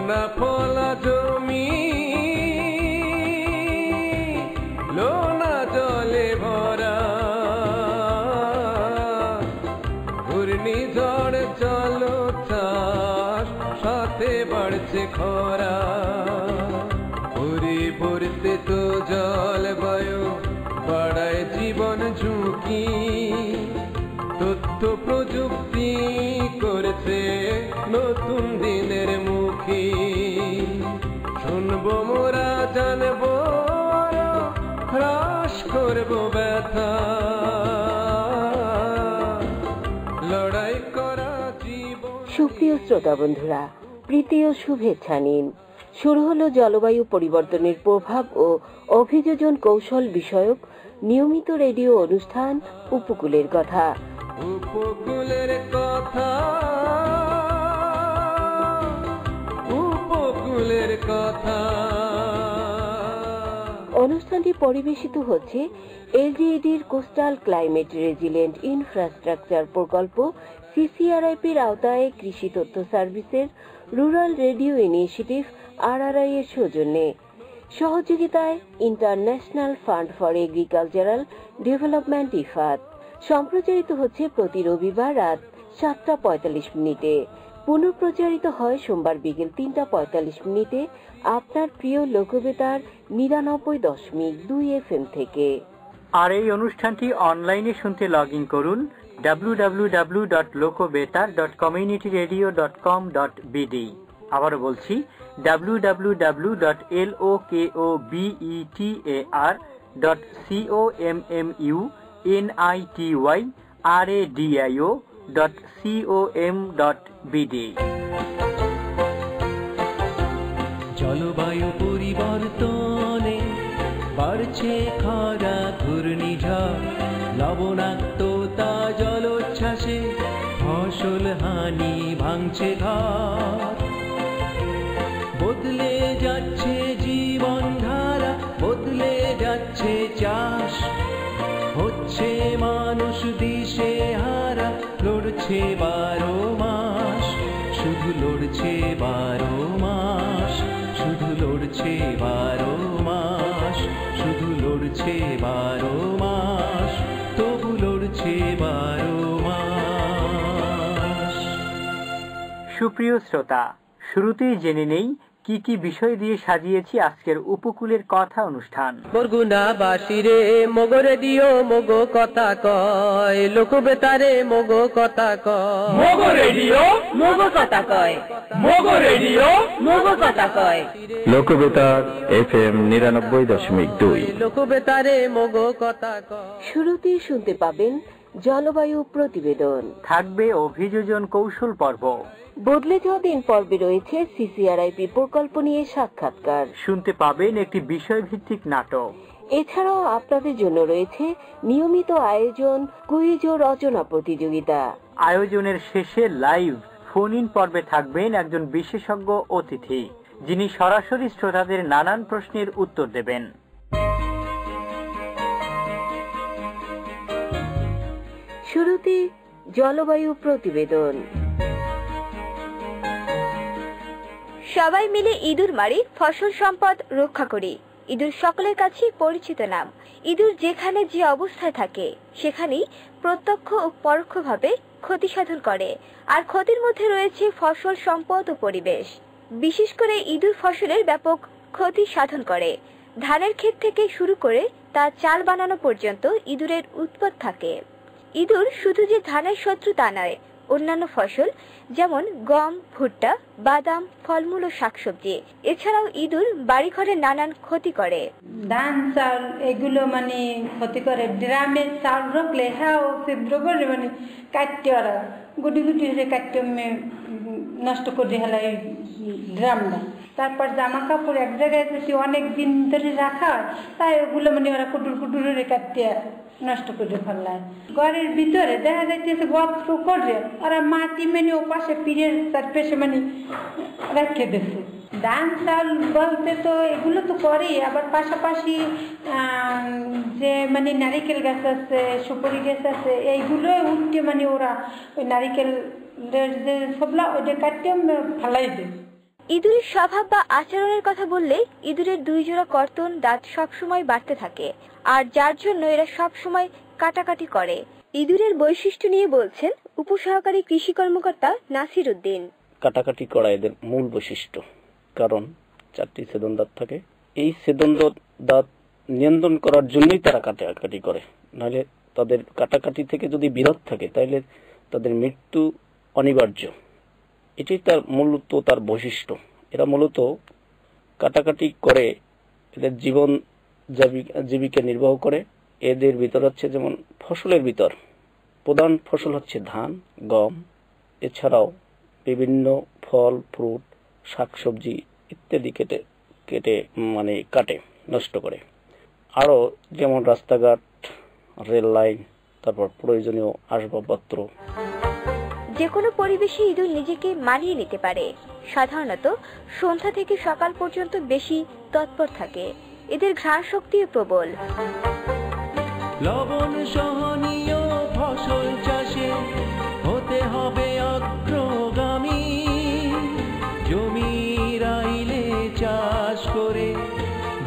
লোনা ফলা জমি লোনা জলে ভরা, ঘূর্ণিঝড় জলোচ্ছ্বাস সাথে বাড়ছে খরা, পরিবর্তিত জলবায়ু বাড়ায় জীবন ঝুঁকি, তথ্য প্রযুক্তি করেছে নতুন দিনের মুখী, শুনবো মোরা জানবো হ্রাস করবো ব্যথা, লড়াই করা জীবন। সুপ্রিয় শ্রোতা বন্ধুরা, প্রীতি ও শুভেচ্ছা নিন। শুরু হলো জলবায়ু পরিবর্তনের প্রভাব ও অভিযোজন কৌশল বিষয়ক নিয়মিত রেডিও অনুষ্ঠান উপকূলের কথা। উপকূলের কথা, উপকূলের কথা। অনুষ্ঠানটি পরিবেশিত হচ্ছে এলজিইডির কোস্টাল ক্লাইমেট রেজিলিয়েন্ট ইনফ্রাস্ট্রাকচার প্রকল্প সিসিআরআইপির আওতায় কৃষি তথ্য সার্ভিসের রুরাল রেডিও ইনিশিয়েটিভ RRI এর সৌজন্যে, সহযোগিতায় international fund for agricultural development IFAD। সম্প্রচারিত হচ্ছে প্রতি রবিবার রাত 7:45 পুনঃপ্রচারিত হয় সোমবার বিকেল 3:45 আপনার প্রিয় লোকবেতার 99.2 FM থেকে। আর এই অনুষ্ঠানটি অনলাইনে শুনতে লগ ইন করুন www.lokobetar.communityradio.com.bd। আবারও বলছি www.lokobetar.communityradio.com.bd। জলবায়ু পরিবর্তনে বাড়ছে খরা, ঘূর্ণিঝড়, লবণাক্ততা, জলোচ্ছ্বাসে ফসল হানি, ভাঙছে ঘর, বদলে যাচ্ছে জীবন ধারা, বদলে যাচ্ছে চাষ, হচ্ছে মানুষ দিশে হারা, লড়ছে 12 মাস, শুধু লড়ছে 12 মাস, শুধু লড়ছে 12 মাস, শুধু লড়ছে 12 মাস, তবু লড়ছে 12 মাস। সুপ্রিয় শ্রোতা, শুরুতেই জেনে নেই কি কি বিষয় দিয়ে সাজিয়েছি আজকের উপকূলের কথা অনুষ্ঠান। বরগুনাবাসী রে মগরে দিও মগো কথা কয়, লোকবেতারে মগো কথা কয়, মগো রেডিও মগো কথা কয়, মগো রেডিও মগো কথা কয়। লোকবেতার FM 99.2, লোকবেতারে মগো কথা কয়। শুরুতেই শুনতে পাবেন জলবায়ু প্রতিবেদন, থাকবে অভিযোজন কৌশল পর্ব, বদলে যাওয়া দিন পর্বে রয়েছে সিসিআরআইপি প্রকল্প নিয়ে সাক্ষাৎকার, শুনতে পাবেন একটি বিষয়ভিত্তিক নাটক। এছাড়াও আপনাদের জন্য রয়েছে নিয়মিত আয়োজন কুইজ ও রচনা প্রতিযোগিতা। আয়োজনের শেষে লাইভ ফোন ইন পর্বে থাকবেন একজন বিশেষজ্ঞ অতিথি, যিনি সরাসরি শ্রোতাদের নানান প্রশ্নের উত্তর দেবেন। শুরুতে জলবায়ু প্রতিবেদন। সবাই মিলে ইঁদুর মারি, ফসল সম্পদ রক্ষা করি। ইঁদুর সকলের কাছে পরিচিত নাম। ইঁদুর যেখানে যে অবস্থায় থাকে সেখানেই প্রত্যক্ষ ও পরোক্ষভাবে ক্ষতি সাধন করে, আর ক্ষতির মধ্যে রয়েছে ফসল সম্পদ ও পরিবেশ। বিশেষ করে ইঁদুর ফসলের ব্যাপক ক্ষতি সাধন করে। ধানের ক্ষেত থেকে শুরু করে তা চাল বানানো পর্যন্ত ইঁদুরের উৎপাত থাকে। ইঁদুর শুধু যে ধানের শত্রু তা নয়, অন্যান্য ফসল যেমন গম, ভুট্টা, বাদাম, ফলমূল ও শাকসবজি, এছাড়াও ইঁদুর বাড়িঘরে নানান ক্ষতি করে। ধান চাল এগুলো মানে ক্ষতি করে। ড্রামের চাল রাখলে হ্যাঁ ছিদ্র করে মানে কাটতে ওরা গুটি গুটি কাটতে নষ্ট করে হেলায় ড্রামটা। তারপর জামা কাপড় এক জায়গায় যদি অনেক দিন ধরে রাখা হয় তাই ওগুলো মানে ওরা কুটুর কুটুরে কাটতে নষ্ট করে ফেলায়। ঘরের ভিতরে দেখা যাইতেছে গত্র করে ওরা মাটি মানে ও পাশে পীরের চারপাশে মানে রেখে দিচ্ছে। ধান চাল বলতে তো এগুলো তো করেই, আবার পাশাপাশি যে মানে নারিকেল গাছ আছে, সুপারি গাছ আছে, এইগুলো উঠতে মানে ওরা ওই নারিকেলের যে সবলা ওইটা কাটতে ফেলাই দেয়। ইঁদুরের স্বভাব বা আচরণের কথা বললে ইঁদুরের 2 জোড়া কর্তন দাঁত সবসময় বাড়তে থাকে, আর যার জন্য এরা সবসময় কাটাকাটি করে। ইঁদুরের বৈশিষ্ট্য নিয়ে বলছেন উপসহকারী কৃষি কর্মকর্তা নাসির উদ্দিন। কাটাকাটি করা এদের মূল বৈশিষ্ট্য, কারণ 4টি ছেদন দাঁত থাকে। এই ছেদন দাঁত নিয়ন্ত্রণ করার জন্যই তারা কাটাকাটি করে, নাহলে তাদের কাটাকাটি থেকে যদি বিরত থাকে তাহলে তাদের মৃত্যু অনিবার্য। এটাই তার বৈশিষ্ট্য। এরা মূলত কাটাকাটি করে এদের জীবিকা নির্বাহ করে। এদের ভিতর হচ্ছে যেমন ফসলের ভিতর প্রধান ফসল হচ্ছে ধান, গম, এছাড়াও বিভিন্ন ফল, ফ্রুট, শাকসবজি ইত্যাদি কেটে কাটে, নষ্ট করে। আরো যেমন রাস্তাঘাট, রেল লাইন, তারপর প্রয়োজনীয় আসবাবপত্র। যে কোনো পরিবেশে ইঁদুর নিজেকে মানিয়ে নিতে পারে। সাধারণত সন্ধ্যা থেকে সকাল পর্যন্ত বেশি তৎপর থাকে। এদের ঘ্রাণ শক্তিও প্রবল। লবণ সহনীয় ফসল চাষে হতে হবে অগ্রগামী, জমির আইলে চাষ করে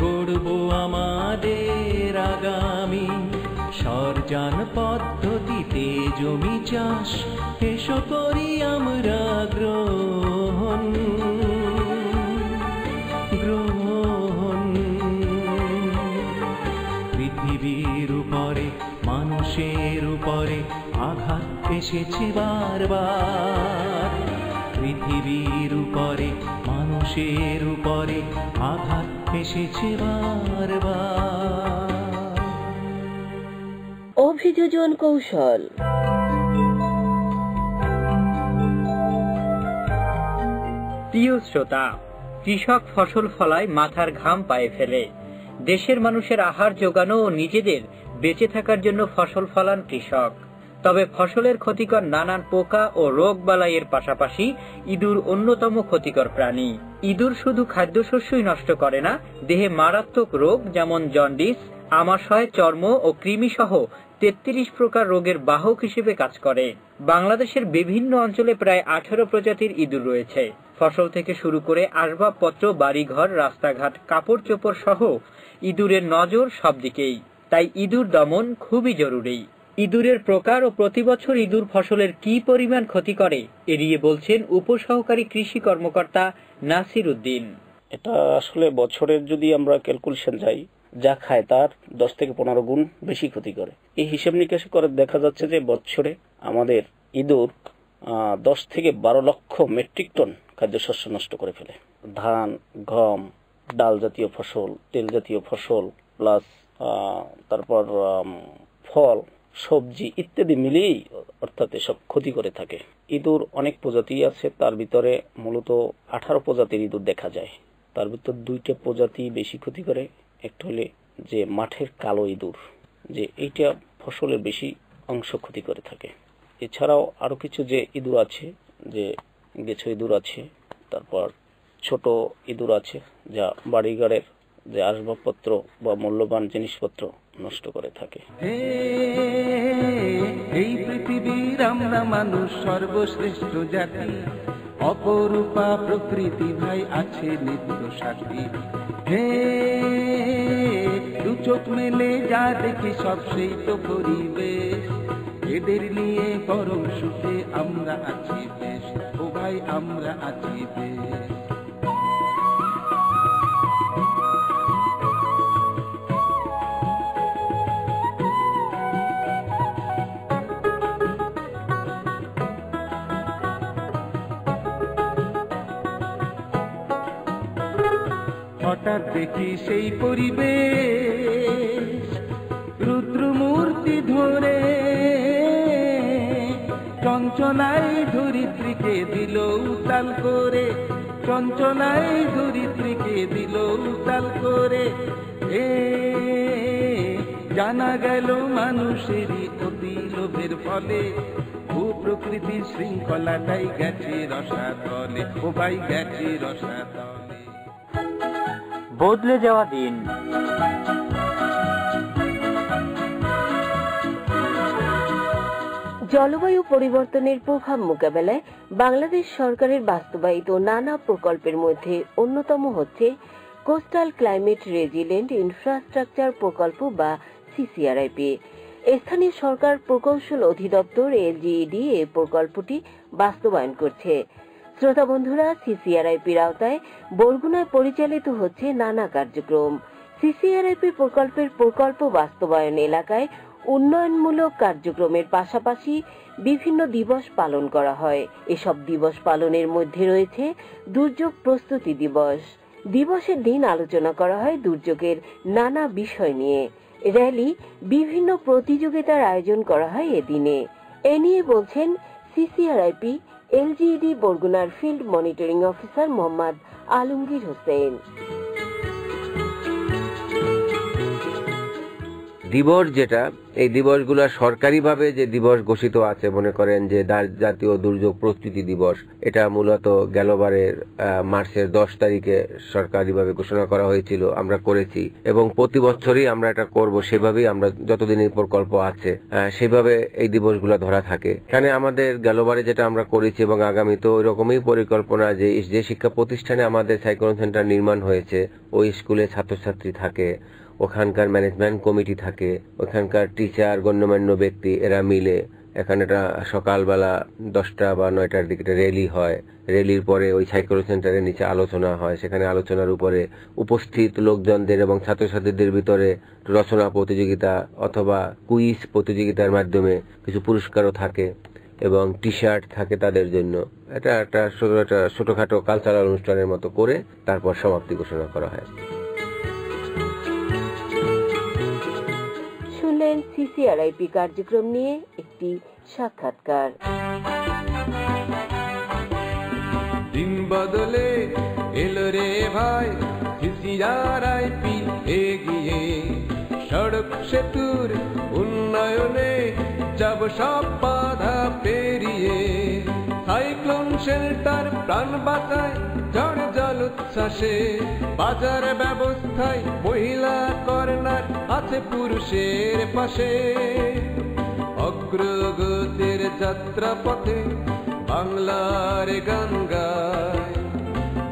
গড়বো আমাদের আগামী। সরজান পদ্ধতিতে জমি চাষ এসো করি আমরা গ্রহণ। পৃথিবীর উপরে মানুষের উপরে আঘাত এসেছে বারবার। পৃথিবীর উপরে মানুষের উপরে আঘাত এসেছে বারবার। অভিযোজন কৌশল। প্রিয় শ্রোতা, কৃষক ফসল ফলায় মাথার ঘাম পায়ে ফেলে। দেশের মানুষের আহার জোগানো ও নিজেদের বেঁচে থাকার জন্য ফসল ফলান কৃষক। তবে ফসলের ক্ষতিকর নানান পোকা ও রোগ বালাইয়ের পাশাপাশি ইঁদুর অন্যতম ক্ষতিকর প্রাণী। ইঁদুর শুধু খাদ্যশস্যই নষ্ট করে না, দেহে মারাত্মক রোগ যেমন জন্ডিস, আমাশয়, চর্ম ও কৃমি সহ 33 প্রকার রোগের বাহক হিসেবে কাজ করে। বাংলাদেশের বিভিন্ন অঞ্চলে প্রায় 18 প্রজাতির ইঁদুর রয়েছে। ফসল থেকে শুরু করে আসবাবপত্র, বাড়িঘর, রাস্তাঘাট, কাপড় চোপড় সহ ইঁদুরের নজর সব দিকেই। তাই ইঁদুর দমন খুবই জরুরি। ইঁদুরের প্রকার ও প্রতি বছর ইঁদুর ফসলের কি পরিমাণ ক্ষতি করে এড়িয়ে বলছেন উপসহকারী কৃষি কর্মকর্তা নাসির উদ্দিন। এটা আসলে বছরের যদি আমরা ক্যালকুলেশন যাই, যা খায় তার 10 থেকে 15 গুণ বেশি ক্ষতি করে। এই হিসাব নিকাশ করে দেখা যাচ্ছে যে বছরে আমাদের ইঁদুর 10 থেকে 12 লক্ষ মেট্রিক টন খাদ্যশস্য নষ্ট করে ফেলে। ধান, গম, ডাল জাতীয় ফসল, তেল জাতীয় ফসল, প্লাস তারপর ফল, সবজি ইত্যাদি মিলিয়েই অর্থাৎ এসব ক্ষতি করে থাকে। ইঁদুর অনেক প্রজাতি আছে, তার ভিতরে মূলত 18 প্রজাতির ইঁদুর দেখা যায়। তার ভিতর 2টা প্রজাতি বেশি ক্ষতি করে। একটা হলে যে মাঠের কালো ইঁদুর, যে এইটা ফসলের বেশি অংশ ক্ষতি করে থাকে। এছাড়াও আরো কিছু যে ইঁদুর আছে, যে গেছো ইঁদুর আছে, তারপর ছোট ইঁদুর আছে যা বাড়িঘরের যে আসবাবপত্র বা মূল্যবান জিনিসপত্র নষ্ট করে থাকে। এই পৃথিবীর আমরা মানুষ সর্বশ্রেষ্ঠ জাতি, অপরূপা প্রকৃতি ভাই আছে নিত্য সাথী। দু চোখ মেলে যা দেখি সব সেই তো পরিবেশ, এদের নিয়ে পরম সুখে আমরা আছি বেশ। ও ভাই আমরা আছি বেশ। হঠাৎ দেখি সেই পরিবেশ, রুদ্র মূর্তি ধরে চঞ্চলাই ধরিত্রীকে দিল উতাল করে, চঞ্চলাই ধরিত্রীকে দিল উতাল করে। জানা গেল মানুষেরই অতি লোভের ফলে ভূপ্রকৃতির শৃঙ্খলাটাই গেছে রসাতলে। ও ভাই গেছে রসাতলে। বদলে যাওয়া দিন। জলবায়ু পরিবর্তনের প্রভাব মোকাবেলায় বাংলাদেশ সরকারের বাস্তবায়িত নানা প্রকল্পের মধ্যে অন্যতম হচ্ছে কোস্টাল ক্লাইমেট রেজিলেন্ট ইনফ্রাস্ট্রাকচার প্রকল্প বা সিসিআরআইপি। স্থানীয় সরকার প্রকৌশল অধিদপ্তর এলজিইডি এই প্রকল্পটি বাস্তবায়ন করছে। শ্রোতা বন্ধুরা, সিসিআরআইপির আওতায় বরগুনায় পরিচালিত হচ্ছে নানা কার্যক্রম। সিসিআরআইপি প্রকল্পের প্রকল্প বাস্তবায়ন এলাকায় উন্নয়নমূলক কার্যক্রমের পাশাপাশি বিভিন্ন দিবস পালন করা হয়। এসব দিবস পালনের মধ্যে রয়েছে দুর্যোগ প্রস্তুতি দিবস। দিবসের দিন আলোচনা করা হয় দুর্যোগের নানা বিষয় নিয়ে। র্যালি, বিভিন্ন প্রতিযোগিতার আয়োজন করা হয় এদিনে। এ নিয়ে বলছেন সিসিআরআইপি এলজিইডি বরগুনার field monitoring officer Mohammad Alamgir Hossain. দিবস যেটা, এই দিবসগুলো সরকারিভাবে যে দিবস ঘোষিত আছে, মনে করেন যে জাতীয় দুর্যোগ প্রস্তুতি দিবস, এটা মূলত গেলবারের মার্চের 10 তারিখে সরকারিভাবে ঘোষণা করা হয়েছিল, আমরা করেছি এবং প্রতি বছরই আমরা এটা করব। সেভাবেই আমরা যতদিন এই প্রকল্প আছে সেভাবে এই দিবসগুলো ধরা থাকে। এখানে আমাদের গেলবারে যেটা আমরা করেছি এবং আগামী তো ওই রকমই পরিকল্পনা যে শিক্ষা প্রতিষ্ঠানে আমাদের সাইক্লোন সেন্টার নির্মাণ হয়েছে ওই স্কুলে ছাত্রছাত্রী থাকে, ওখানকার ম্যানেজমেন্ট কমিটি থাকে, ওখানকার টিচার, গণ্যমান্য ব্যক্তি, এরা মিলে এখানে একটা সকালবেলা 10টা বা 9টার দিকে র্যালি হয়। র্যালির পরে ওই সাইক্লোন সেন্টারের নিচে আলোচনা হয়। সেখানে আলোচনার উপরে উপস্থিত লোকজনদের এবং ছাত্রছাত্রীদের ভিতরে রচনা প্রতিযোগিতা অথবা কুইজ প্রতিযোগিতার মাধ্যমে কিছু পুরস্কারও থাকে এবং টি শার্ট থাকে তাদের জন্য। এটা একটা ছোটখাটো কালচারাল অনুষ্ঠানের মতো করে তারপর সমাপ্তি ঘোষণা করা হয়। শুনলেন সিসিআরআইপি কার্যক্রম নিয়ে একটি সাক্ষাৎকার। দিন বদলে এলো রে ভাই, সিসিআরআইপি এগিয়ে, সড়ক সেতুর উন্নয়নে যাব সব বাধা পেরিয়ে। সাইক্লোন শেল্টার প্রাণ বাঁচায় ঝড় জল উচ্ছ্বাসে, বাজার ব্যবস্থায় মহিলা কর্নার আছে পুরুষের পাশে। অগ্রগতির যাত্রা পথে বাংলার গান গায়,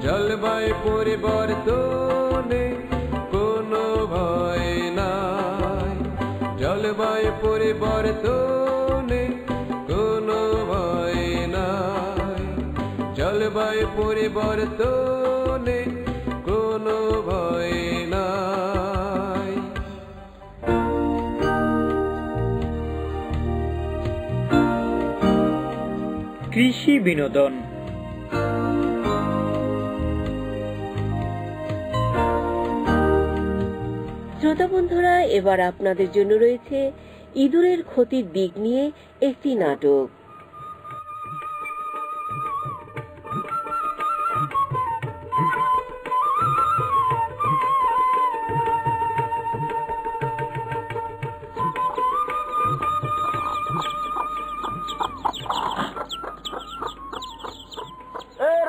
জলবায়ু পরিবর্তনে কোনো ভয় নাই, জলবায়ু পরিবর্তনে কোনো ভয় নাই, জলবায়ু পরিবর্তনে কোনো ভয় নাই। কৃষি বিনোদন। শ্রোতা বন্ধুরা, এবার আপনাদের জন্য রয়েছে ইঁদুরের ক্ষতির দিক নিয়ে একটি নাটক।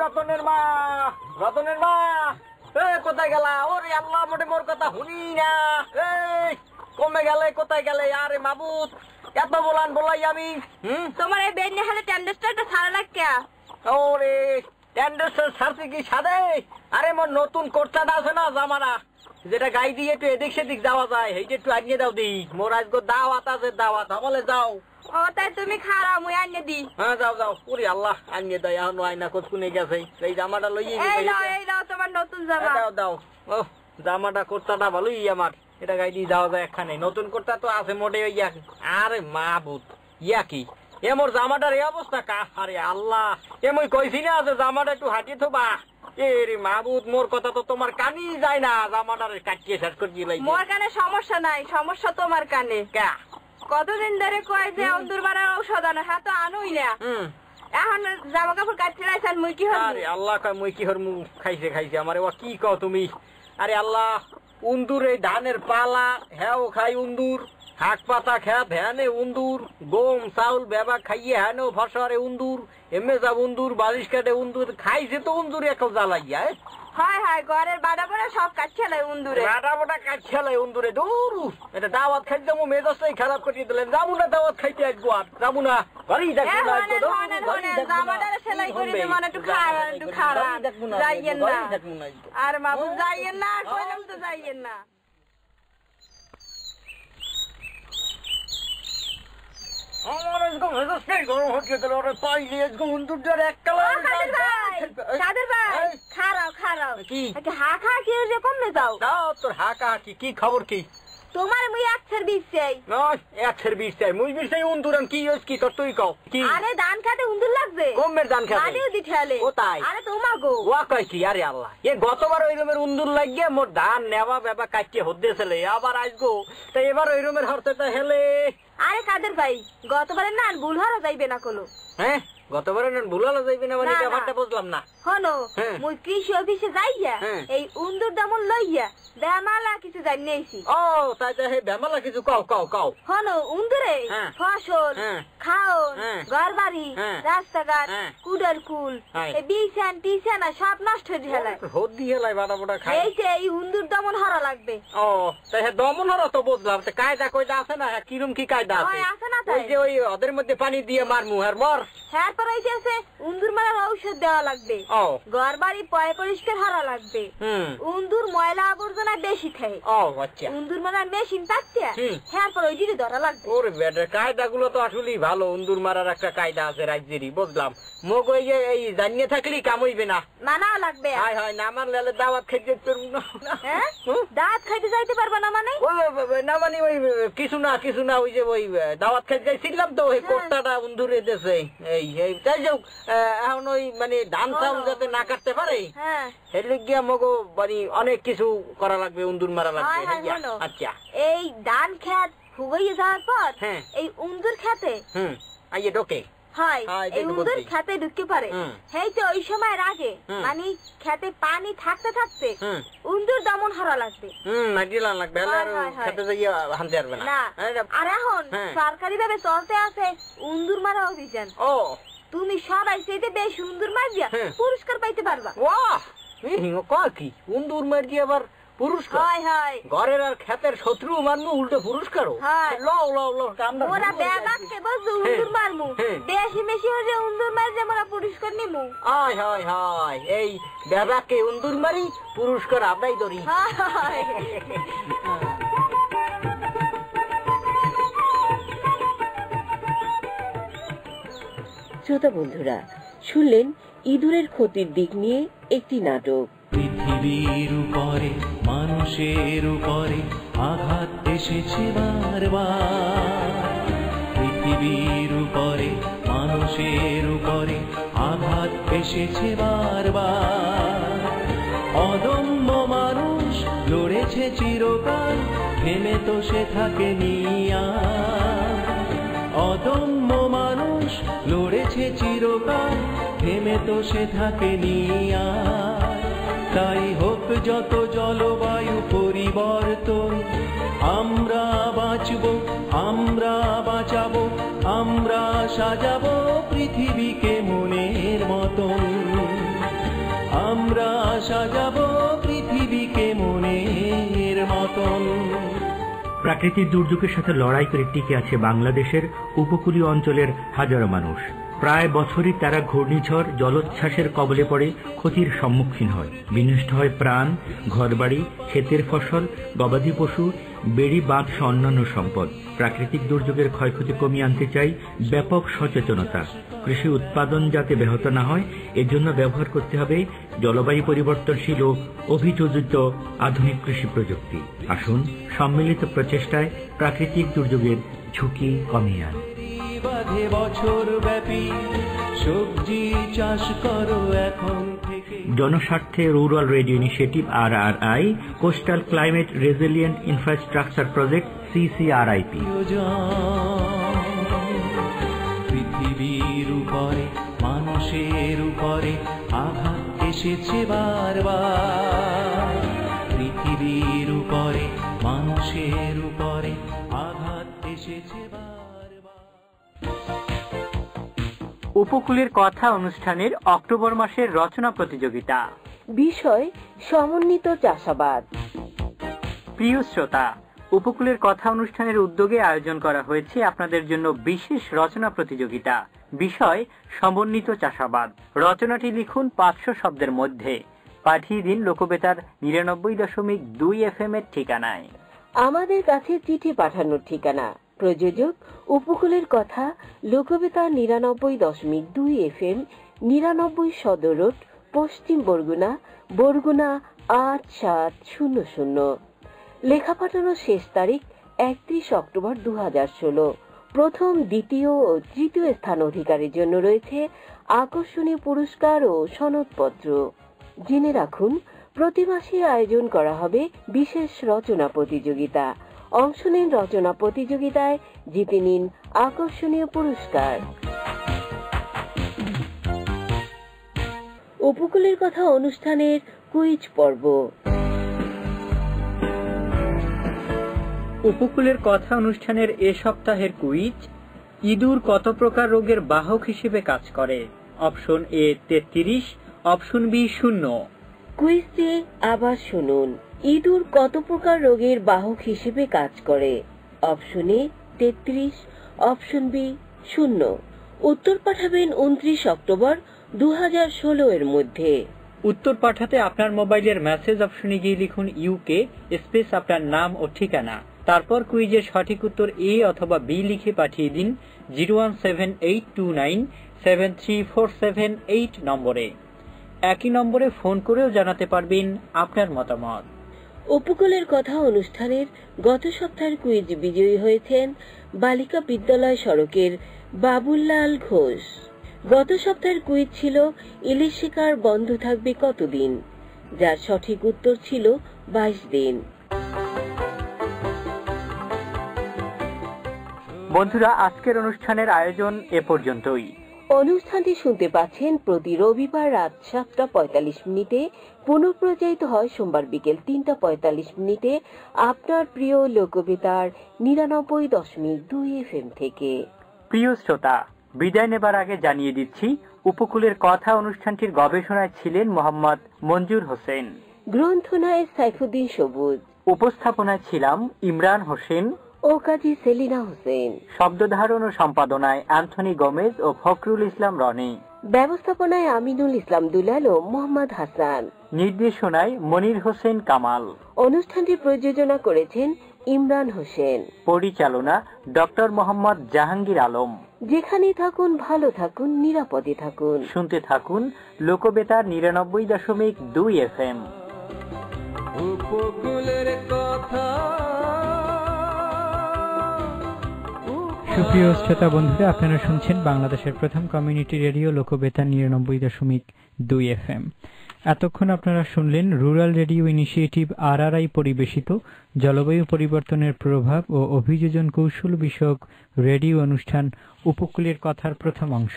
রতনের মা, রতনের মা, কোথায় গেলা? ওরে আল্লাহ, মোটে মোর কথা শুনি না। কমে গেলে, কোথায় গেলে? আরে মাবুত, এত বলাই আমি। তোমার এই বেড নিয়ে টেন্ডারটা ছাড়া লাগে। ওরে টেন্ডার ছাড়ছি কি সাদে? আরে মোর নতুন কোর্সাটা আছে না জামারা, যেটা গাই দিয়ে একটু এদিক সেদিক যাওয়া যায়, এই যে একটু আনিয়ে দাও দি। মোর আজকে দাওয়াত আছে, দাওয়াত আমলে যাও। ও তাই তুমি খারাপ, মুই আনিয়ে দি। হ্যাঁ যাও যাও। ওরে আল্লাহ, আনিয়ে দাও। এখন আইনা কোনে গেছে, এই জামাটা লইয়ে এই নাও তোমার নতুন জামা। দাও দাও। ও জামাটা কোর্সাটা ভালোই আমার, এটা গাই দিয়ে যাওয়া যায় একখানে। নতুন কোর্সা তো আছে মোটে ইয়া। আরে মাবুত, ইয়া কি এ মোর জামাটার এই অবস্থা কা? আরে আল্লাহ, এ মই কইছি না যে জামাটা একটু হাঁটিয়ে থবা। এরে মাবুত, মোর কথা তো তোমার কানি যায় না। জামাটার কাটিয়ে শেষ করে দিলাই। মোর কানে সমস্যা নাই, সমস্যা তোমার কানে। কা কতদিন ধরে কয় যে অন্দুর বাড়ার ঔষধ আনো, হ্যাঁ তো আনুই না। এখন জামা কাপড় কাটতে রাখছেন, মুই কি হর? আরে আল্লাহ, কয় মুই কি হর? মু খাইছে আমারে ও কি কও তুমি? আরে আল্লাহ, উন্দুর এই ধানের পালা, হ্যাঁ ও খাই উন্দুর, শাক পাতা খেত হ্যানে উন্দুর, গম চাউল বেবা খাইয়ে হ্যানো ফসরে উন্দুর, এমে যাব উন্দুর, বালিশ কাটে উন্দুর, খাইছে তো উন্দুর এখন জ্বালাইয়া। হায় হায়, ঘরের বাড়া বাড়া সব কাটছেলাই উন্দুরে। বাড়া বাড়া কাটছেলাই উন্দুরে। দূর, এটা দাওয়াত খাইতে যাবো, মেজাজটাই খারাপ করিয়ে দিলেন। যাবো না দাওয়াত খাইতে আসবো, আর যাবো না, ঘরেই থাকবো না। জামাটারে সেলাই করে দিলে মানে একটু খারাপ, যাইয়েন না। আর বাবু যাইয়েন না, কইলাম তো যাইয়েন না। আমার আজকে মেজাজটাই গরম হচ্ছে, তাহলে ওরা পাইলে আজকে উন্দুরটার এক কালার। সাদের ভাই, খারাপ খারাপ কি হাঁকা কি কমে যাও। তোর হাঁকা কি খবর? কি তোমার মুই 120 চাই। 120 চাই? মুই বিষয় উন্দুরান কি হইছ? কি তোর তুই কও কি? আরে ধান খেতে উন্দুর লাগবে। কমের ধান খেতে মাটিও দি ঠেলে। ও তাই? আরে তোমা গো ওয়া কই কি? আরে আল্লাহ, এ গতবার ওই রকমের উন্দুর লাগিয়ে মোর ধান নেওয়া বেবা কাটতে হদ্দেছিলে, আবার আইগো তাই এবার ওই রকমের হরতেটা হেলে। আরে কাদের ভাই, গতবারে না ভুল হারা যাইবে না কোনো। হ্যাঁ, গতবারে না ভুল হারা যাইবে না মানে ব্যাপারটা বুঝলাম না। হনো মুই কৃষি অফিসে যাইয়া এই উন্দুর দামন লইয়া বেমালা কিছু জানি আইছি। ও তাই তাই, হে বেমালা কিছু কও কও কও। হনো উন্দুরে ফসল, খাওন, ঘরবাড়ি, রাস্তাঘাট, কুডার কুল, এই বিছান টিছান সব নষ্ট হয়ে হেলায়। হদ্দি হেলায় বাটা বাটা খায়। এই যে এই উন্দুর দমন হারা লাগবে। ও তাই, হে দমন হারা তো বুঝলাম, তো কায়দা কয়দা আছে না? কিরম কি কায়দা আছে? আছে না? ওই যে ওই ওদের মধ্যে পানি দিয়ে মারমু আর মর। হ্যাঁ, পর হইছে উন্দুর মারার ঔষধ দেওয়া লাগবে। ঘর বাড়ি পয় পরিষ্কার হারা লাগবে। উন্দুর ময়লা আবর্জনা বেশি খায়। আচ্ছা, উন্দুর মারার মেশিন থাকতে হ্যাঁ, পর ওই দিকে ধরা লাগবে। ওরে বেটা, কায়দা গুলো তো আসলেই ভালো। উন্দুর মারার একটা কায়দা আছে রাজ্যেরই, বুঝলাম। মোক ওই যে এই জানিয়ে থাকলেই কাম হইবে না, মানা লাগবে। হয় হয় না মানলে দাওয়াত খাইতে দাওয়াত খাইতে যাইতে পারবা না মানে? না মানে ওই কিছু না ওই যে ওই দাওয়াত খাইতে যাইছিলাম তো ওই কোর্টাটা উন্দুরে দেশে। এই তাই যাও, এখন ওই মানে ধান চাউল যাতে না কাটতে পারে সেটা গিয়া মগো মানে অনেক কিছু করা লাগবে, উন্দুর মারা লাগবে। আচ্ছা, এই ধান খেত ফুগাইয়ে যাওয়ার পর এই উন্দুর খেতে আইয়ে ঢোকে। হয়, এই উন্দুর খেতে ঢুকতে পারে। এই তো ওই সময়ের আগে মানে খেতে পানি থাকতে থাকতে উন্দুর দমন হারা লাগবে। লাগবে, খেতে যাইয়া হানতে পারবে না। আর এখন সরকারি ভাবে চলতে আছে উন্দুর মারা অভিযান। তুমি সবাই সেটা বেশ উন্দুর মারিয়া পুরস্কার পাইতে পারবা। কি উন্দুর মারিয়া আবার পুরস্কার? ঘরের আর ক্ষেতের শত্রু মারমু, উল্টো পুরস্কারও? ওরা বেবাককে বলছো উন্দুর মারমু, বেশি বেশি হয়ে উন্দুর মারি আমরা পুরস্কার নিমু। হায় হায় হায়, এই বেবাককে উন্দুর মারি পুরস্কার আমরাই ধরি। শ্রোতা বন্ধুরা, শুনলেন ইঁদুরের ক্ষতির দিক নিয়ে একটি নাটক। পৃথিবীর উপরে মানুষের উপরে আঘাত এসেছে বারবার। পৃথিবীর উপরে মানুষের উপরে আঘাত এসেছে বারবার। অদম্য মানুষ লড়েছে চিরকাল, থেমে তো সে থাকেনি আর। অদম্য মানুষ লড়েছে চিরকাল, থেমে তো সে থাকেনি আর। তাই হোক যত জলবায়ু পরিবর্তন, আমরা বাঁচব, আমরা বাঁচাবো, আমরা সাজাবো পৃথিবীকে মনের মতন। আমরা সাজাবো পৃথিবীকে মনের মতন। প্রাকৃতিক দুর্যোগের সাথে লড়াই করে টিকে আছে বাংলাদেশের উপকূলীয় অঞ্চলের হাজারো মানুষ। প্রায় বছরই তারা ঘূর্ণিঝড়, জলোচ্ছ্বাসের কবলে পড়ে ক্ষতির সম্মুখীন হয়। বিনষ্ট হয় প্রাণ, ঘরবাড়ি, ক্ষেতের ফসল, গবাদি পশু, বেড়ি বাঁধ সহ অন্যান্য সম্পদ। প্রাকৃতিক দুর্যোগের ক্ষয়ক্ষতি কমিয়ে আনতে চাই ব্যাপক সচেতনতা। কৃষি উৎপাদন যাতে ব্যাহত না হয়, এর জন্য ব্যবহার করতে হবে জলবায়ু পরিবর্তনশীল ও অভিযোজিত আধুনিক কৃষি প্রযুক্তি। আসুন সম্মিলিত প্রচেষ্টায় প্রাকৃতিক দুর্যোগের ঝুঁকি কমিয়ে আন। বছর ব্যাপী সবজি চাষ করো এখন থেকে। জনস্বার্থে rural radio initiative RRI, coastal climate resilient infrastructure project CCRIP। পৃথিবীর উপরে মানুষের উপরে আঘাত এসেছে বারবার। পৃথিবীর উপরে মানুষের উপরে আঘাত এসেছে বারবার। উপকূলের কথা অনুষ্ঠানের অক্টোবর মাসের রচনা প্রতিযোগিতা, বিষয় সমন্বিত চাষাবাদ। প্রিয় শ্রোতা, উপকূলের কথা অনুষ্ঠানের উদ্যোগে আয়োজন করা হয়েছে আপনাদের জন্য বিশেষ রচনা প্রতিযোগিতা, বিষয় সমন্বিত চাষাবাদ। রচনাটি লিখুন 500 শব্দের মধ্যে, পাঠিয়ে দিন লোকবেতার 99.2 FM এর ঠিকানায়। আমাদের কাছে চিঠি পাঠানোর ঠিকানা: প্রযোজক উপকূলের কথা, লোকবেতার 99.2 FM, 99 সদর রোড, পশ্চিম বরগুনা, বরগুনা 8700। লেখা পাঠানোর শেষ তারিখ 31 অক্টোবর 2016। প্রথম, দ্বিতীয় ও তৃতীয় স্থান অধিকারের জন্য রয়েছে আকর্ষণীয় পুরস্কার ও সনদপত্র। জেনে রাখুন, প্রতি মাসে আয়োজন করা হবে বিশেষ রচনা প্রতিযোগিতা। অংশ নিন রচনা প্রতিযোগিতায়, জিতে নিন আকর্ষণীয় পুরস্কার। উপকূলের কথা অনুষ্ঠানের কুইজ পর্ব। উপকূলের কথা অনুষ্ঠানের এ সপ্তাহের কুইজ: ইঁদুর কত প্রকার রোগের বাহক হিসেবে কাজ করে? Option A 33, option B 0। কুইজটি আবার শুনুন। ইঁদুর কত প্রকার রোগের বাহক হিসেবে কাজ করে? Option A 33, option B 0। উত্তর পাঠাবেন 29 অক্টোবর 2016 এর মধ্যে। উত্তর পাঠাতে আপনার মোবাইলের মেসেজ অপশনে গিয়ে লিখুন ইউকে স্পেস আপনার নাম ও ঠিকানা, তারপর কুইজের সঠিক উত্তর এ অথবা বি লিখে পাঠিয়ে দিন 01782973478 নম্বরে। একই নম্বরে ফোন করেও জানাতে পারবেন আপনার মতামত। উপকূলের কথা অনুষ্ঠানের গত সপ্তাহের কুইজ বিজয়ী হয়েছেন বালিকা বিদ্যালয় সড়কের বাবুলাল ঘোষ। গত সপ্তাহের কুইজ ছিল ইলিশ শিকার বন্ধ থাকবে কতদিন, যার সঠিক উত্তর ছিল 22 দিন। বন্ধুরা, আজকের অনুষ্ঠানের আয়োজন এ পর্যন্তই। অনুষ্ঠানটি শুনতে পাচ্ছেন প্রতি রবিবার রাত 7:45, পুনঃপ্রচারিত হয় সোমবার বিকেল 3:45 আপনার প্রিয় লোকবেতার 99.2 FM থেকে। প্রিয় শ্রোতা, বিদায় নেবার আগে জানিয়ে দিচ্ছি, উপকূলের কথা অনুষ্ঠানটির গবেষণায় ছিলেন মোহাম্মদ মঞ্জুর হোসেন, গ্রন্থনায় সাইফুদ্দিন সবুজ, উপস্থাপনায় ছিলাম ইমরান হোসেন ও কাজী সেলিনা হোসেন, শব্দধারণ ও সম্পাদনায় অ্যান্থনি গোমেজ ও ফখরুল ইসলাম রনি, ব্যবস্থাপনায় আমিনুল ইসলাম দুলাল ও মোহাম্মদ হাসান, নির্দেশনায় মনির হোসেন কামাল। অনুষ্ঠানটি প্রযোজনা করেছেন ইমরান হোসেন, পরিচালনা ডক্টর মোহাম্মদ জাহাঙ্গীর আলম। যেখানেই থাকুন ভালো থাকুন, নিরাপদে থাকুন, শুনতে থাকুন লোকবেতার 99.2 FM। উপকূলের কথা। সুপ্রিয় শ্রোতা বন্ধুরা, আপনারা শুনছেন বাংলাদেশের প্রথম কমিউনিটি রেডিও লোকবেতার 99.2 FM। এতক্ষণ আপনারা শুনলেন রুরাল রেডিও ইনিশিয়েটিভ RRI পরিবেশিত জলবায়ু পরিবর্তনের প্রভাব ও অভিযোজন কৌশল বিষয়ক রেডিও অনুষ্ঠান উপকূলের কথার প্রথম অংশ।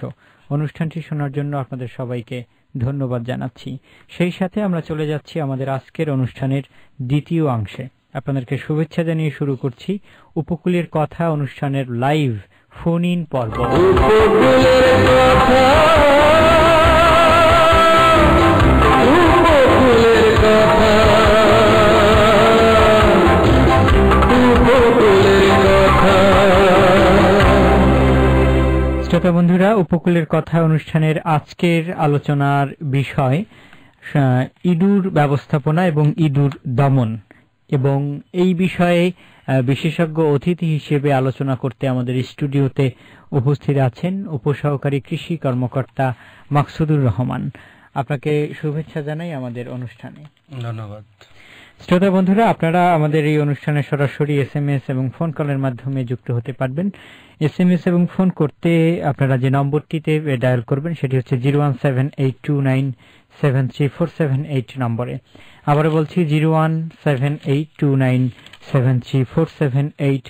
অনুষ্ঠানটি শোনার জন্য আপনাদের সবাইকে ধন্যবাদ জানাচ্ছি। সেই সাথে আমরা চলে যাচ্ছি আমাদের আজকের অনুষ্ঠানের দ্বিতীয় অংশে। আপনাদেরকে শুভেচ্ছা জানিয়ে শুরু করছি উপকূলের কথা অনুষ্ঠানের লাইভ ফোন ইন পর্ব। শ্রোতা বন্ধুরা, উপকূলের কথা অনুষ্ঠানের আজকের আলোচনার বিষয় ইঁদুর ব্যবস্থাপনা এবং ইঁদুর দমন, এবং এই বিষয়ে বিশেষজ্ঞ অতিথি হিসেবে আলোচনা করতে আমাদের স্টুডিওতে উপস্থিত আছেন উপসহকারী কৃষি কর্মকর্তা মাকসুদুর রহমান। আপনাকে শুভেচ্ছা জানাই আমাদের অনুষ্ঠানে। ধন্যবাদ। শ্রোতা বন্ধুরা, আপনারা আমাদের এই অনুষ্ঠানে সরাসরি SMS এবং ফোন কলের মাধ্যমে যুক্ত হতে পারবেন। SMS এবং ফোন করতে আপনারা যে নম্বরটিতে ডায়াল করবেন সেটি হচ্ছে 01782973478 নম্বরে। আবারও বলছি 01782973478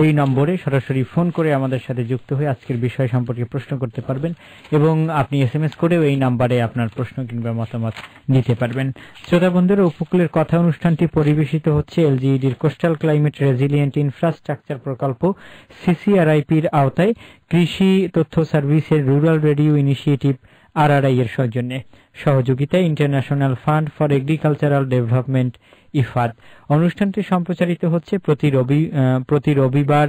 এই নম্বরে সরাসরি ফোন করে আমাদের সাথে যুক্ত হয়ে আজকের বিষয় সম্পর্কে প্রশ্ন করতে পারবেন এবং আপনি SMS করেও এই নম্বরে আপনার প্রশ্ন কিংবা মতামত দিতে পারবেন। শ্রোতা বন্ধুরা, উপকূলের কথা অনুষ্ঠানটি পরিবেশিত হচ্ছে LGEDর কোস্টাল ক্লাইমেট রেজিলিয়েন্ট ইনফ্রাস্ট্রাকচার প্রকল্প CCRIP-র আওতায় কৃষি তথ্য সার্ভিসের রুরাল রেডিও ইনিশিয়েটিভ RRI এর সৌজন্যে, সহযোগিতায় international fund for agricultural development IFAD। অনুষ্ঠানটি সম্প্রচারিত হচ্ছে প্রতি রবিবার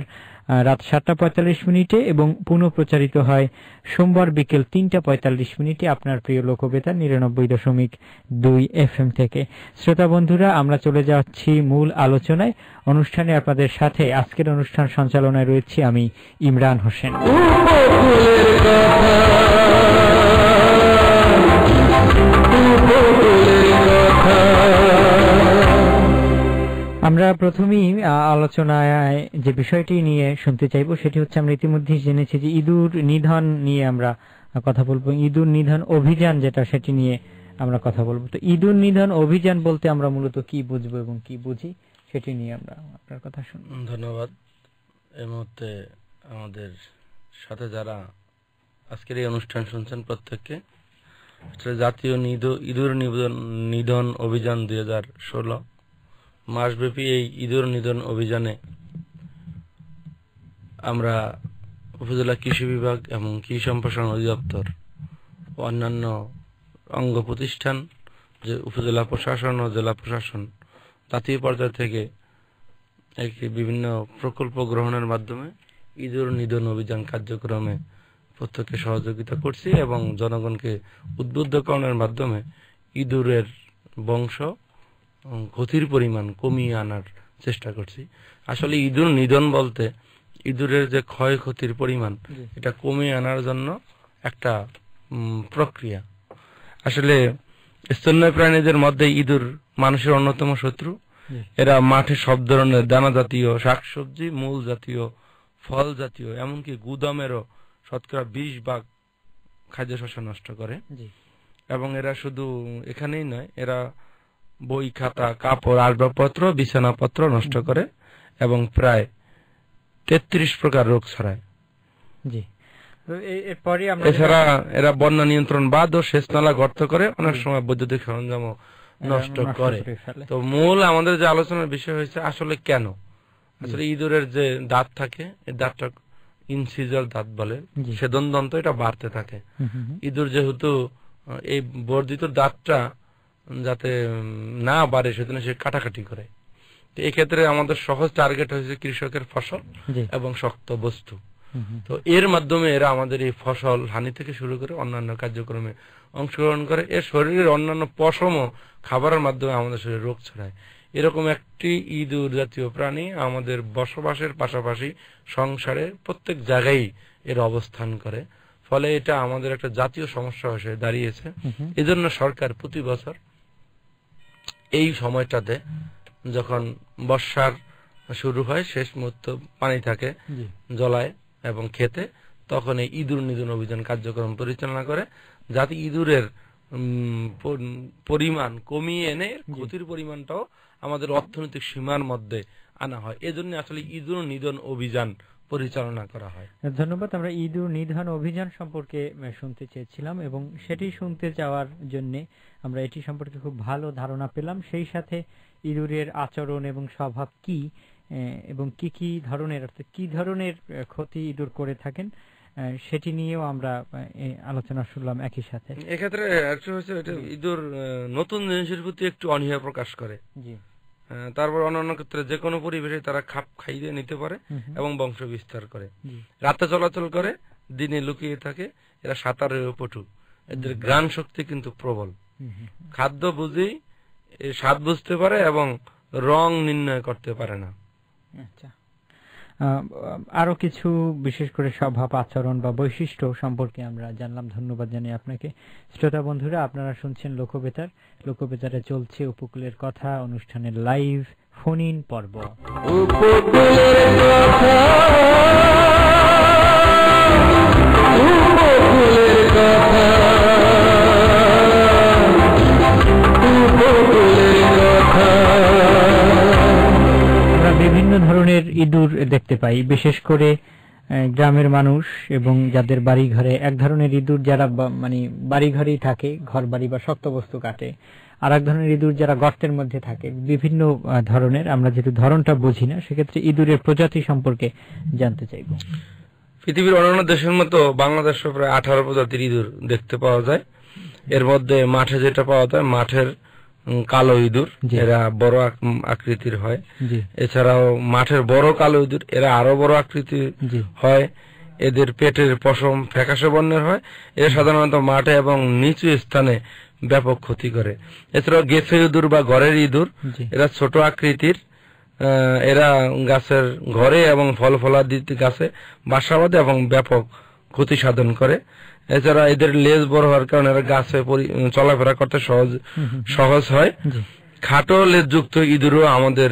রাত 7:45 এবং পুনঃ প্রচারিত হয় সোমবার বিকেল 3:45 আপনার প্রিয় লোকবেতার 99.2 FM থেকে। শ্রোতা বন্ধুরা, আমরা চলে যাচ্ছি মূল আলোচনায়। অনুষ্ঠানে আপনাদের সাথে আজকের অনুষ্ঠান সঞ্চালনায় রয়েছি আমি ইমরান হোসেন। আমরা প্রথমেই আলোচনায় যে বিষয়টি নিয়ে শুনতে চাইব সেটি হচ্ছে, আমরা ইতিমধ্যেই জেনেছি যে ইঁদুর নিধন নিয়ে আমরা কথা বলবো। ইঁদুর নিধন অভিযান যেটা, সেটি নিয়ে আমরা কথা বলবো। তো ইঁদুর নিধন অভিযান বলতে আমরা মূলত কি বুঝবো এবং কি বুঝি সেটি নিয়ে আমরা আপনার কথা শুনবো। ধন্যবাদ। এই মুহূর্তে আমাদের সাথে যারা আজকের এই অনুষ্ঠান শুনছেন প্রত্যেককে জাতীয় ইঁদুর নিধন অভিযান 2016 মাসব্যাপী এই ইঁদুর নিধন অভিযানে আমরা উপজেলা কৃষি বিভাগ এবং কৃষি সম্প্রসারণ অধিদপ্তর ও অন্যান্য অঙ্গ প্রতিষ্ঠান, যে উপজেলা প্রশাসন ও জেলা প্রশাসন জাতীয় পর্যায় থেকে একটি বিভিন্ন প্রকল্প গ্রহণের মাধ্যমে ইঁদুর নিধন অভিযান কার্যক্রমে প্রত্যেককে সহযোগিতা করছি এবং জনগণকে উদ্বুদ্ধকরণের মাধ্যমে ইঁদুরের বংশ ক্ষতির পরিমাণ কমিয়ে আনার চেষ্টা করছি। আসলে ইঁদুর নিধন বলতে ইঁদুরের যে ক্ষয়ক্ষতির পরিমাণ এটা কমিয়ে আনার জন্য একটা প্রক্রিয়া। আসলে স্তন্যপায়ী প্রাণীদের মধ্যে ইঁদুর মানুষের অন্যতম শত্রু। এরা মাঠে সব ধরনের দানা জাতীয় শাকসবজি, মূল জাতীয়, ফল জাতীয়, এমনকি গুদামেরও শতকরা 20% খাদ্যশস্য নষ্ট করে। এবং এরা শুধু এখানেই নয়, এরা বই, খাতা, কাপড়, আসবাবপত্র, বিছানাপত্র নষ্ট করে এবং প্রায় 33 প্রকার রোগ ছড়ায়। এছাড়া এরা বন্যা নিয়ন্ত্রণ বাঁধ ও সেচ নালা গর্ত করে, অনেক সময় বৈদ্যুতিক সরঞ্জামও নষ্ট করে। তো মূল আমাদের যে আলোচনার বিষয় হয়েছে আসলে কেন, আসলে ইঁদুরের যে দাঁত থাকে, এই দাঁতটা ইনসিজার দাঁত বলে, সেদনদন্ত, এটা বাড়তে থাকে। ইঁদুর যেহেতু এই বর্ধিত দাঁতটা যাতে না বাড়ে সেজন্য সে কাটাকাটি করে। তো এক্ষেত্রে আমাদের সহজ টার্গেট হয়েছে কৃষকের ফসল এবং শক্ত বস্তু। তো এর মাধ্যমে এরা আমাদের এই ফসল হানি থেকে শুরু করে অন্যান্য কার্যক্রমে অংশগ্রহণ করে। এর শরীরের অন্যান্য পশমও খাবারের মাধ্যমে আমাদের শরীরে রোগ ছড়ায়। এরকম একটি ইঁদুর জাতীয় প্রাণী আমাদের বসবাসের পাশাপাশি সংসারে প্রত্যেক জায়গায় এর অবস্থান করে। ফলে এটা আমাদের একটা জাতীয় সমস্যা হয়ে দাঁড়িয়েছে। এজন্য সরকার প্রতি বছর এই সময়টাতে, যখন বর্ষার শুরু হয়, শেষ মুহূর্ত পানি থাকে জলায় এবং খেতে, তখন এই ইঁদুর নিধন অভিযান কার্যক্রম পরিচালনা করে, যাতে ইঁদুরের পরিমাণ কমিয়ে এনে ক্ষতির পরিমাণটাও আমাদের অর্থনৈতিক সীমার মধ্যে আনা হয়। এজন্য আসলে ইঁদুর নিধন অভিযান পরিচালনা করা হয়। ধন্যবাদ। আমরা ইঁদুর নিধন অভিযান সম্পর্কে শুনতে চেয়েছিলাম এবং সেটি শুনতে যাওয়ার জন্য আমরা এটি সম্পর্কে খুব ভালো ধারণা পেলাম। সেই সাথে ইঁদুরের আচরণ এবং স্বভাব কি এবং কি ধরনের, অর্থাৎ কি ধরনের ক্ষতি ইঁদুর করে থাকেন সেটি নিয়েও আমরা আলোচনা শুনলাম একই সাথে। এক্ষেত্রে ইঁদুর নতুন জিনিসের প্রতি একটু অনীহা প্রকাশ করে। তারপর অন্যান্য ক্ষেত্রে যে কোনো পরিবেশে তারা খাপ খাইয়ে নিতে পারে এবং বংশ বিস্তার করে। রাতে চলাচল করে, দিনে লুকিয়ে থাকে। এরা সাঁতারেও পটু। এদের ঘ্রাণ শক্তি কিন্তু প্রবল। খাদ্য বুঝেই স্বাদ বুঝতে পারে এবং রং নির্ণয় করতে পারে না। আচ্ছা, আরো কিছু বিশেষ করে স্বভাব, আচরণ বা বৈশিষ্ট্য সম্পর্কে আমরা জানলাম। ধন্যবাদ জানাই আপনাকে। শ্রোতা বন্ধুরা, আপনারা শুনছেন লোকবেতার। লোকবেতারে চলছে উপকূলের কথা অনুষ্ঠানের লাইভ ফোন ইন পর্ব। বিভিন্ন ধরনের ইঁদুর দেখতে পাই, বিশেষ করে গ্রামের মানুষ এবং যাদের বাড়ি ঘরে এক ধরনের ইঁদুর যারা মানে বাড়ি ঘরেই থাকে, ঘর বাড়ি বা শক্ত বস্তু কাটে, আর এক ধরনের ইঁদুর যারা গর্তের মধ্যে থাকে, বিভিন্ন ধরনের। আমরা যেহেতু ধরনটা বুঝি না, সেক্ষেত্রে ইঁদুরের প্রজাতি সম্পর্কে জানতে চাইব। পৃথিবীর অন্যান্য দেশের মতো বাংলাদেশে প্রায় 18 প্রজাতির ইঁদুর দেখতে পাওয়া যায়। এর মধ্যে মাঠে যেটা পাওয়া যায়, মাঠের কালো ইঁদুর, এরা বড় আকৃতির হয়। এছাড়াও মাঠের বড় কালো ইঁদুর, এরা আরো বড় আকৃতির হয়। এদের পেটের পশম ফ্যাকাশে বর্ণের হয়। এরা সাধারণত মাঠে এবং নিচু স্থানে ব্যাপক ক্ষতি করে। এছাড়াও গেছে ইঁদুর বা ঘরের ইঁদুর, এরা ছোট আকৃতির। এরা গাছের ঘরে এবং ফল ফলাদি গাছে বাসা বাঁধে এবং ব্যাপক ক্ষতি সাধন করে। এছাড়া এদের লেজ বড় হওয়ার কারণে এরা গাছে চলাফেরা করতে সহজ হয়। খাটো লেজ যুক্ত ইঁদুরও আমাদের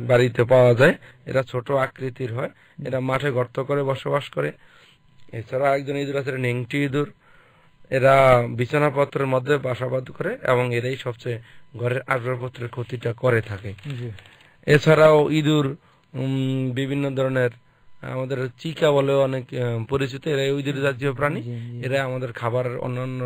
বাড়িতে পাওয়া যায়। এরা ছোট আকৃতির হয়। এরা মাঠে গর্ত করে বসবাস করে। এছাড়া একজন ইঁদুর আছে নেংটি ইঁদুর। এরা বিছানাপত্রের মধ্যে বাসাবাদ করে এবং এরাই সবচেয়ে ঘরের আসবাবপত্রের ক্ষতিটা করে থাকে। এছাড়াও ইঁদুর বিভিন্ন ধরনের, আমাদের চিকা বলে অনেক পরিচিত, এরা ইঁদুর জাতীয় প্রাণী। এরা আমাদের খাবার অন্যান্য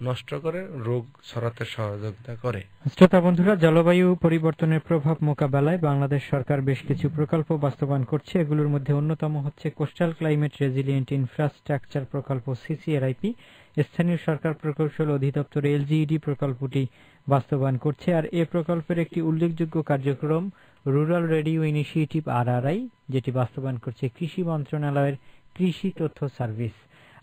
নষ্ট করে, রোগ ছড়াতে সহযোগিতা করে। শ্রোতা বন্ধুরা, জলবায়ু পরিবর্তনের প্রভাব মোকাবেলায় বাংলাদেশ সরকার বেশ কিছু প্রকল্প বাস্তবায়ন করছে। এগুলোর মধ্যে অন্যতম হচ্ছে কোস্টাল ক্লাইমেট রেজিলিয়েন্ট ইনফ্রাস্ট্রাকচার প্রকল্প CCRIP। স্থানীয় সরকার প্রকৌশল অধিদপ্তর LGED প্রকল্পটি বাস্তবায়ন করছে। আর এ প্রকল্পের একটি উল্লেখযোগ্য কার্যক্রম রুরাল রেডিও ইনিশিয়েটিভ RRI, যেটি বাস্তবায়ন করছে কৃষি মন্ত্রণালয়ের কৃষি তথ্য সার্ভিস।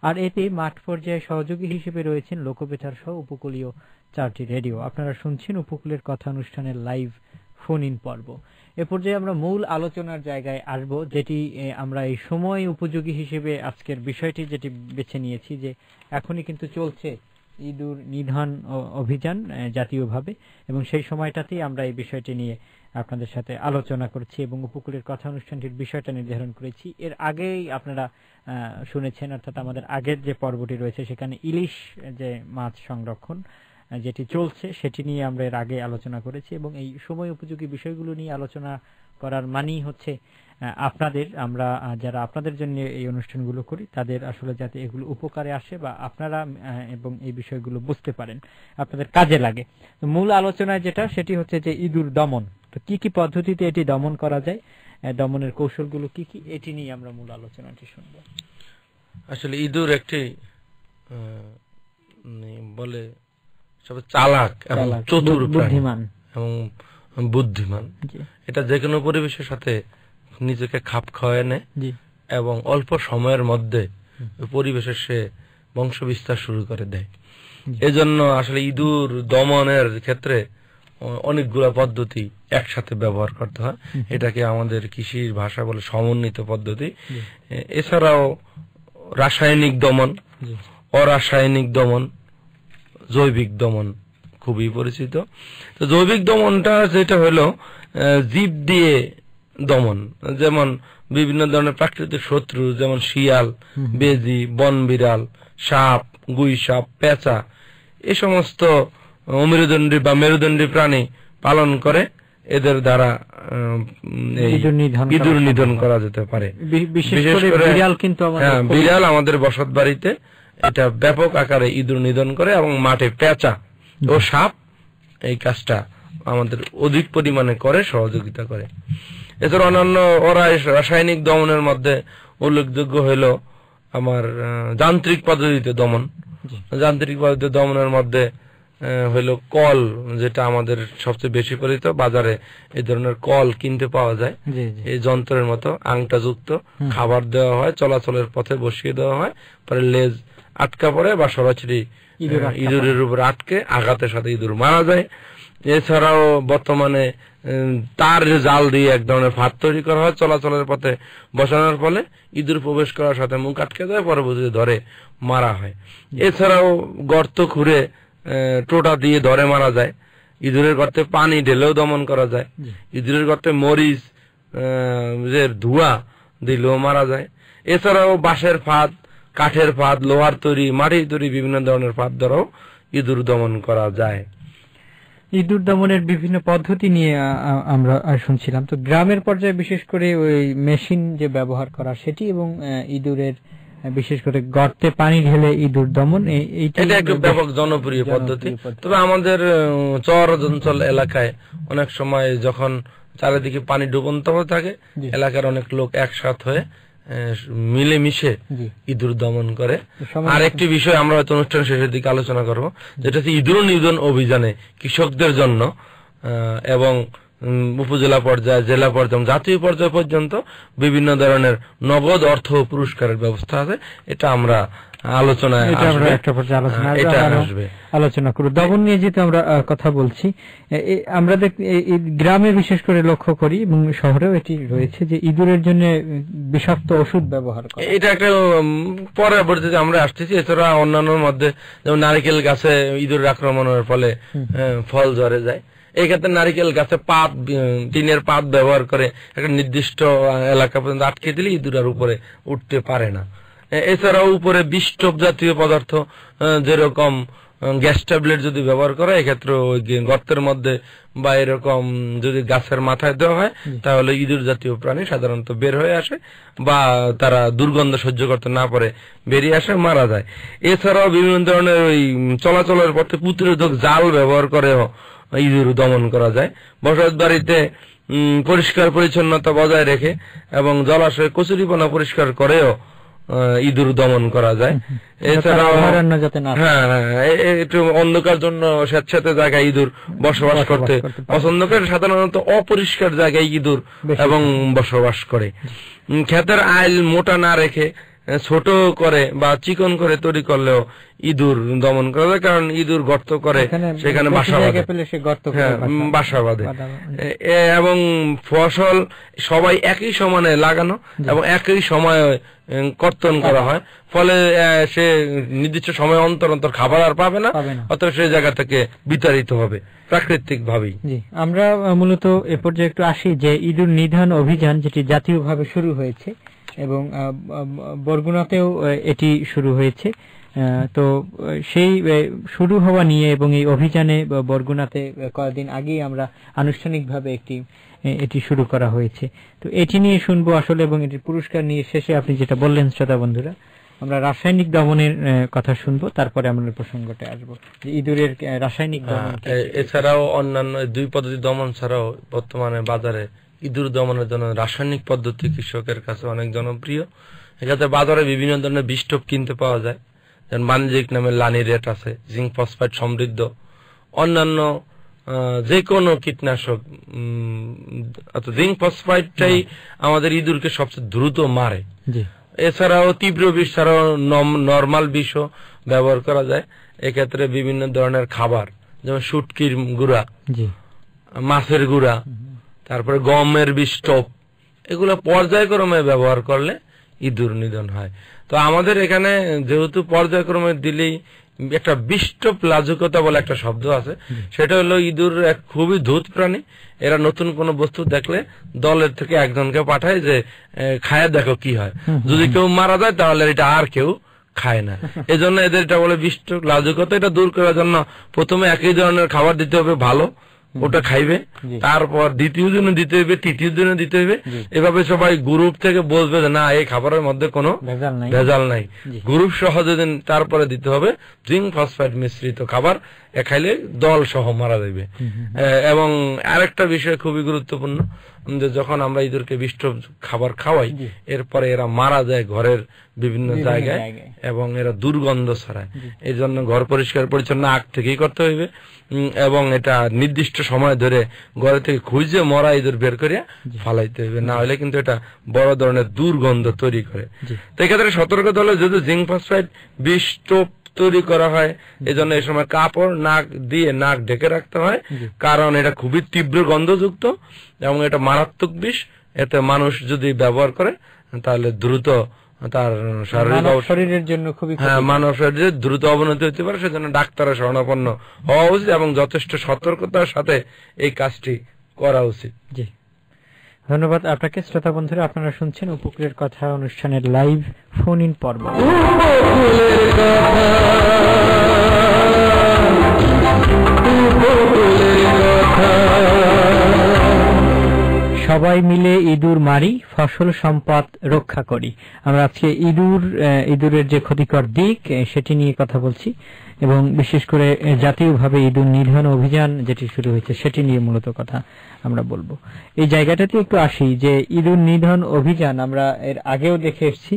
আর এতে মাঠ পর্যায়ে সহযোগী হিসেবে রয়েছেন লোকবেতার সহ উপকূলীয় 4টি রেডিও। আপনারা শুনছেন উপকূলের কথা অনুষ্ঠানের লাইভ ফোন ইন পর্ব। এ পর্যায়ে আমরা মূল আলোচনার জায়গায় আসব, যেটি আমরা এই সময় উপযোগী হিসেবে আজকের বিষয়টি যেটি বেছে নিয়েছি, যে এখনই কিন্তু চলছে ইঁদুর নিধন অভিযান জাতীয়ভাবে, এবং সেই সময়টাতেই আমরা এই বিষয়টি নিয়ে আপনাদের সাথে আলোচনা করছি এবং উপকূলের কথা অনুষ্ঠানটির বিষয়টা নির্ধারণ করেছি। এর আগেই আপনারা শুনেছেন, অর্থাৎ আমাদের আগের যে পর্বটি রয়েছে সেখানে ইলিশ যে মাছ সংরক্ষণ যেটি চলছে সেটি নিয়ে আমরা এর আগে আলোচনা করেছি, এবং এই সময় উপযোগী বিষয়গুলো নিয়ে আলোচনা করার মানেই হচ্ছে আপনাদের, আমরা যারা আপনাদের জন্য এই অনুষ্ঠানগুলো করি তাদের আসলে যাতে এগুলো উপকারে আসে বা আপনারা এবং এই বিষয়গুলো বুঝতে পারেন, আপনাদের কাজে লাগে। তো মূল আলোচনায় যেটা, সেটি হচ্ছে যে ইঁদুর দমন। তো কি কি পদ্ধতিতে এটি দমন করা যায়, দমনের কৌশলগুলো কি কি, এটি নিয়ে আমরা মূল আলোচনাটি শুনবো। আসলে ইঁদুর একটি বলে সবচেয়ে চালাক এবং চতুর, বুদ্ধিমান এবং বুদ্ধিমান। এটা যে কোনো পরিবেশের সাথে নিজেকে খাপ খাওয়ায় নেয় এবং অল্প সময়ের মধ্যে পরিবেশের সে বংশ বিস্তার শুরু করে দেয়। এজন্য আসলে ইঁদুর দমনের ক্ষেত্রে অনেকগুলো পদ্ধতি একসাথে ব্যবহার করতে হয়। এটাকে আমাদের কৃষির ভাষা বলে সমন্বিত পদ্ধতি। এছাড়াও রাসায়নিক দমন, অরাসায়নিক দমন, জৈবিক দমন খুবই পরিচিত। তো জৈবিক দমনটা যেটা হলো জীব দিয়ে দমন, যেমন বিভিন্ন ধরনের প্রাকৃতিক শত্রু, যেমন শিয়াল, বেজি, বন বিড়াল, সাপ, গুই সাপ, পেঁচা, এই সমস্ত অমেরুদণ্ডী বা মেরুদণ্ডী প্রাণী পালন করে এদের দ্বারা ইঁদুর নিধন করা যেতে পারে। বিশেষ করে বিড়াল আমাদের বসত বাড়িতে এটা ব্যাপক আকারে ইঁদুর নিধন করে, এবং মাঠে পেঁচা ও সাপ এই কাজটা আমাদের অধিক পরিমাণে করে, সহযোগিতা করে। এছাড়া অন্যান্য রাসায়নিক দমনের মধ্যে উল্লেখযোগ্য হইল আমার যান্ত্রিক পদ্ধতিতে দমন। যান্ত্রিক পদ্ধতিতে দমনের মধ্যে হইল কল, যেটা আমাদের সবচেয়ে বেশি পরিচিত। বাজারে এই ধরনের কল কিনতে পাওয়া যায়। এই যন্ত্রের মতো আংটা যুক্ত খাবার দেওয়া হয়, চলাচলের পথে বসিয়ে দেওয়া হয়, পরে লেজ আটকা পড়ে বা সরাসরি ইঁদুরের উপর আটকে আঘাতের সাথে ইঁদুর মারা যায়। এছাড়াও বর্তমানে তার জাল দিয়ে এক ধরনের ফাঁদ তৈরি করা হয়, চলাচলের পথে বসানোর ফলে ইঁদুর প্রবেশ করার সাথে মুখ আটকে যায়, পরবর্তীতে ধরে মারা হয়। এছাড়াও গর্ত খুঁড়ে টোটা দিয়ে ধরে মারা যায়। ইঁদুরের গর্তে পানি ঢেলেও দমন করা যায়। ইঁদুরের গর্তে মরিচ ধোঁয়া দিলেও মারা যায়। এছাড়াও বাঁশের ফাঁদ, কাঠের ফাঁদ, লোহার তৈরি, মাটির তৈরি বিভিন্ন ধরনের ফাঁদ দ্বারাও ইঁদুর দমন করা যায়। ইঁদুর দমনের বিভিন্ন পদ্ধতি নিয়ে আমরা শুনছিলাম। তো গ্রামের পর্যায়ে বিশেষ করে ওই মেশিন যে ব্যবহার করা সেটি এবং ইঁদুরের বিশেষ করে গর্তে পানি ঢেলে ইঁদুর দমন, এটা একটা ব্যাপক জনপ্রিয় পদ্ধতি। তবে আমাদের চর অঞ্চল এলাকায় অনেক সময় যখন চারিদিকে পানি ডুবন্ত থাকে, এলাকার অনেক লোক একসাথ হয়ে মিলেমিশে ইঁদুর দমন করে। আর একটি বিষয় আমরা হয়তো অনুষ্ঠান শেষের দিকে আলোচনা করব, যেটা হচ্ছে ইঁদুর নিধন অভিযানে কৃষকদের জন্য এবং উপজেলা পর্যায়ে, জেলা পর্যায়ে, জাতীয় পর্যায় পর্যন্ত বিভিন্ন ধরনের নগদ অর্থ পুরস্কারের ব্যবস্থা আছে। এটা আমরা আলোচনা করব। দমন নিয়ে যেহেতু আমরা কথা বলছি, আমরা গ্রামে বিশেষ করে লক্ষ্য করি এবং শহরেও এটি রয়েছে যে ইঁদুরের জন্য বিষাক্ত ওষুধ ব্যবহার করে। এটা একটা পরবর্তীতে আমরা আসতেছি। এছাড়া অন্যান্য মধ্যে যেমন নারিকেল গাছে ইঁদুরের আক্রমণের ফলে ফল ঝরে যায়, এই ক্ষেত্রে নারিকেল গাছে পাত, টিনের পাত ব্যবহার করে একটা নির্দিষ্ট এলাকা পর্যন্ত আটকে দিলে ইঁদুর আর উপরে উঠতে পারে না। এছাড়াও উপরে বিষটোপ জাতীয় পদার্থ যেরকম গ্যাস ট্যাবলেট যদি ব্যবহার করে, এক্ষেত্রে ওই গর্তের মধ্যে বা এরকম যদি গাছের মাথায় দেওয়া হয়, তাহলে ইঁদুর জাতীয় প্রাণী সাধারণত বের হয়ে আসে বা তারা দুর্গন্ধ সহ্য করতে না পারে বেরিয়ে আসে, মারা যায়। এছাড়াও বিভিন্ন ধরনের ওই চলাচলের পথে প্রতিরোধক জাল ব্যবহার করেও ইঁদুর দমন করা যায়। বসত বাড়িতে পরিষ্কার পরিচ্ছন্নতা বজায় রেখে এবং জলাশয়ে কচুরিপানা পরিষ্কার করেও ইঁদুর দমন করা যায়। এছাড়াও একটু অন্ধকার জন্য স্বেচ্ছাতে জায়গায় ইঁদুর বসবাস করতে পছন্দ করে, সাধারণত অপরিষ্কার জায়গায় ইঁদুর এবং বসবাস করে। ক্ষেতের আইল মোটা না রেখে ছোট করে বা চিকন করে তৈরি করলেও ইঁদুর দমন করা যায়, কারণ ইঁদুর গর্ত করে সেখানে বাসা বাঁধে। এবং ফসল সবাই একই সমানে লাগানো এবং একই সময়ে কর্তন করা হয়, ফলে সে নির্দিষ্ট সময় অন্তর অন্তর খাবার আর পাবে না, অথবা সেই জায়গা থেকে বিতাড়িত হবে প্রাকৃতিক ভাবেই। আমরা মূলত এ পর্যায়ে একটু আসি যে ইঁদুর নিধন অভিযান যেটি জাতীয়ভাবে শুরু হয়েছে এবং বরগুনাতেও এটি শুরু হয়েছে। তো সেই শুরু হওয়া নিয়ে এবং এই অভিযানে বরগুনাতে কয়েকদিন আগেই আমরা আনুষ্ঠানিকভাবে এটি শুরু করা হয়েছে। তো এটি নিয়ে শুনবো আসলে, এবং এটির পুরস্কার নিয়ে শেষে আপনি যেটা বললেন শ্রোতা বন্ধুরা, আমরা রাসায়নিক দমনের কথা শুনবো, তারপরে আমরা প্রসঙ্গটা আসবো যে ইঁদুরের রাসায়নিক দমন। এছাড়াও অন্যান্য দুই পদ্ধতি দমন ছাড়াও বর্তমানে বাজারে ইঁদুর দমনের জন্য রাসায়নিক পদ্ধতি কৃষকের কাছে অনেক জনপ্রিয়। এক্ষেত্রে বাজারে বিভিন্ন ধরনের বিষটোপ কিনতে পাওয়া যায়, যেমন বাণিজ্যিক নামে লানিরেট আছে, জিঙ্ক ফসফেট সমৃদ্ধ। অন্যান্য যে কোনো কীটনাশক, জিঙ্ক ফসফেটটাই আমাদের ইঁদুরকে সবচেয়ে দ্রুত মারে। এছাড়াও তীব্র বিষ ছাড়াও নরমাল বিষও ব্যবহার করা যায়। এক্ষেত্রে বিভিন্ন ধরনের খাবার, যেমন শুটকির গুঁড়া, মাছের গুঁড়া, তারপরে গমের বিষটোপ, এগুলো পর্যায়ক্রমে ব্যবহার করলে ইঁদুর নিধন হয়। তো আমাদের এখানে যেহেতু পর্যায়ক্রমে দিলেই একটা বিষটোপ লাজুকতা বলে একটা শব্দ আছে, সেটা হলো ইঁদুর এক খুবই ধূত প্রাণী। এরা নতুন কোন বস্তু দেখলে দলের থেকে একজনকে পাঠায় যে খায় দেখো কি হয়, যদি কেউ মারা যায় তাহলে এটা আর কেউ খায় না। এজন্য এদের এটা বলে বিষটোপ লাজুকতা। এটা দূর করার জন্য প্রথমে একই ধরনের খাবার দিতে হবে ভালো, ওটা খাইবে, তারপর দ্বিতীয় দিনে দিতে হইবে, তৃতীয় দিনে দিতে হইবে। এভাবে সবাই গ্রুপ থেকে বলবে যে না এই খাবারের মধ্যে কোনো ভেজাল নাই, গ্রুপ সহ যেদিন তারপরে দিতে হবে জিঙ্ক ফসফেট মিশ্রিত খাবার, খাইলে দল সহ মারা যাবে। এবং আরেকটা বিষয় খুবই গুরুত্বপূর্ণ, যে যখন আমরা ইঁদুরকে বিষটোপ খাবার খাওয়াই, এরপরে এরা মারা যায় ঘরের বিভিন্ন জায়গায় এবং এরা দুর্গন্ধ ছড়ায়। এই জন্য ঘর পরিষ্কার পরিচ্ছন্ন আগ থেকেই করতে হইবে এবং এটা নির্দিষ্ট সময় ধরে ঘরে থেকে খুঁজে মরা ইঁদুর বের করে ফালাইতে হবে, না হলে কিন্তু এটা বড় ধরনের দুর্গন্ধ তৈরি করে। তো এক্ষেত্রে সতর্কতা হলো যদি জিঙ্ক ফসফেট বিষটোপ তৈরি করা হয়, এজন্য এই সময় কাপড় নাক দিয়ে নাক ঢেকে রাখতে হয়, কারণ এটা খুবই তীব্র গন্ধযুক্ত এবং এটা মারাত্মক বিষ। এতে মানুষ যদি ব্যবহার করে তাহলে দ্রুত তার শরীরের জন্য খুবই মানব শরীরের দ্রুত অবনতি হতে পারে। সেজন্য ডাক্তারের শরণাপন্ন হওয়া উচিত এবং যথেষ্ট সতর্কতার সাথে এই কাজটি করা উচিত। জি, ধন্যবাদ আপনাকে। শ্রোতা বন্ধুরা, আপনারা শুনছেন উপকূলের কথা অনুষ্ঠানের লাইভ ফোন ইন পর্ব। উপকূলের ইঁদুর মারি, ফসল সম্পদ রক্ষা করি। আমরা আজকে ইঁদুরের যে ক্ষতিকর দিক সেটি নিয়ে কথা বলছি, এবং বিশেষ করে জাতীয়ভাবে ইঁদুর নিধন অভিযান যেটি শুরু হয়েছে সেটি নিয়ে মূলত কথা আমরা বলবো। এই জায়গাটাতে একটু আসি যে ইঁদুর নিধন অভিযান আমরা এর আগেও দেখে এসেছি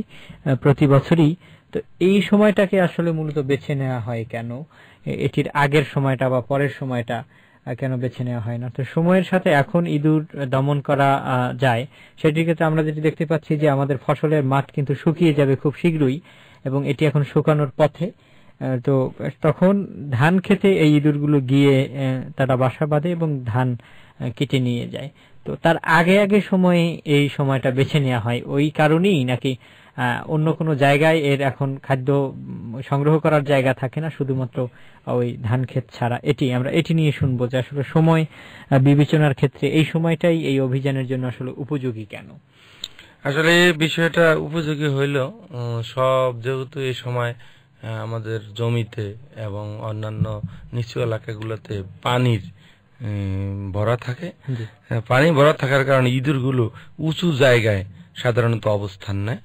প্রতি বছরই। তো এই সময়টাকে আসলে মূলত বেছে নেওয়া হয় কেন? এটির আগের সময়টা বা পরের সময়টা কেন বেছে নেওয়া হয় না? তো সময়ের সাথে এখন ইঁদুর দমন করা যায়, সেটির ক্ষেত্রে আমরা যেটি দেখতে পাচ্ছি যে আমাদের ফসলের মাঠ কিন্তু শুকিয়ে যাবে খুব শীঘ্রই, এবং এটি এখন শুকানোর পথে। তো তখন ধান খেতে এই ইঁদুরগুলো গিয়ে তারা বাসা বাঁধে এবং ধান কেটে নিয়ে যায়। তো তার আগে সময়ে এই সময়টা বেছে নেওয়া হয় ওই কারণেই, নাকি অন্য কোনো জায়গায় এর এখন খাদ্য সংগ্রহ করার জায়গা থাকে না, শুধুমাত্র ওই ধান ক্ষেত ছাড়া? আমরা এটি নিয়ে শুনবো যে আসলে সময় বিবেচনার ক্ষেত্রে এই সময়টাই এই অভিযানের জন্য আসলে উপযোগী কেন? আসলে বিষয়টা উপযোগী হইল সব, যেহেতু এই সময় আমাদের জমিতে এবং অন্যান্য নিচু এলাকাগুলোতে পানির ভরা থাকে, পানি ভরা থাকার কারণে ইঁদুরগুলো উঁচু জায়গায় সাধারণত অবস্থান নেয়,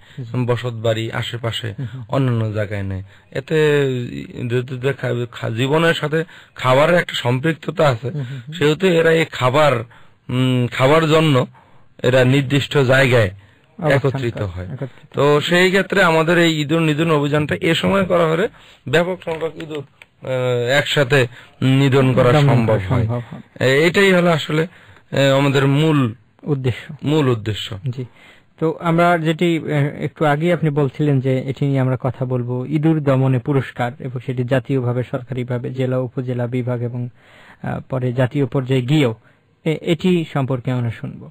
বসত বাড়ি আশেপাশে অন্যান্য জায়গায় নেয়। এতে জীবনের সাথে খাবারের একটা সম্পৃক্ততা আছে, সেহেতু এরা এই খাবার জন্য এরা নির্দিষ্ট জায়গায় একত্রিত হয়। তো সেই ক্ষেত্রে আমাদের এই ইঁদুর নিধন অভিযানটা এ সময় করা হলে ব্যাপক সংখ্যক ইঁদুর একসাথে নিধন করা সম্ভব হয়। এটাই হলো আসলে আমাদের মূল উদ্দেশ্য। জি, তো আমরা যেটি একটু আগে আপনি বলছিলেন যে এটি নিয়ে আমরা কথা বলবো, ইঁদুর দমনে পুরস্কার, এবং সেটি জাতীয়ভাবে সরকারিভাবে জেলা উপজেলা বিভাগ এবং পরে জাতীয় পর্যায়ে গিয়েও এটি সম্পর্কে আমরা শুনবো।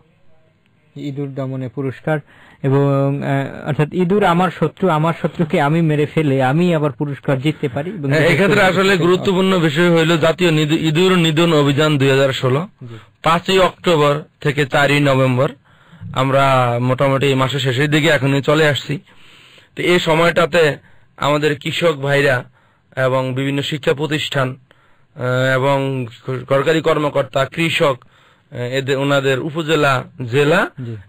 ইঁদুর দমনে পুরস্কার, এবং অর্থাৎ ইঁদুর আমার শত্রুকে আমি মেরে ফেলে আমি আবার পুরস্কার জিততে পারি। এক্ষেত্রে আসলে গুরুত্বপূর্ণ বিষয় হইল জাতীয় ইঁদুর নিধন অভিযান 2016, 5ই অক্টোবর থেকে 4ই নভেম্বর। আমরা মোটামুটি এই মাসের শেষের দিকে এখনই চলে আসছি। তো এই সময়টাতে আমাদের কৃষক ভাইরা এবং বিভিন্ন শিক্ষা প্রতিষ্ঠান এবং সরকারি কর্মকর্তা, কৃষক, ওনাদের উপজেলা, জেলা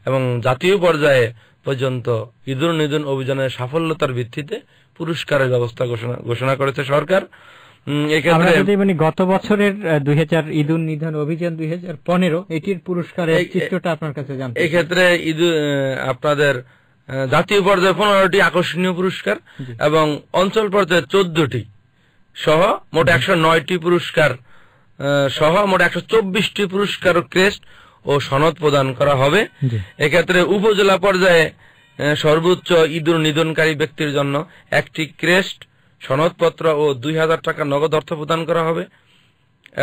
এবং জাতীয় পর্যায়ে পর্যন্ত ইঁদুর নিধন অভিযানের সাফল্যতার ভিত্তিতে পুরস্কারের ব্যবস্থা ঘোষণা করেছে সরকার। গত বছরের 2000 ইঁদুর নিধন অভিযান 2015 এটির পুরস্কারের চিত্রটা আপনার কাছে জানতে। এক্ষেত্রে আপনাদের জাতীয় পর্যায়ে 15টি আকর্ষণীয় পুরস্কার এবং অঞ্চল পর্যায়ে 14টি সহ মোট 109টি পুরস্কার সহ মোট 124টি পুরস্কার ও ক্রেস্ট ও সনদ প্রদান করা হবে। এক্ষেত্রে উপজেলা পর্যায়ে সর্বোচ্চ ইঁদুর নিধনকারী ব্যক্তির জন্য একটি ক্রেস্ট, সনদপত্র ও 2000 টাকা নগদ অর্থ প্রদান করা হবে,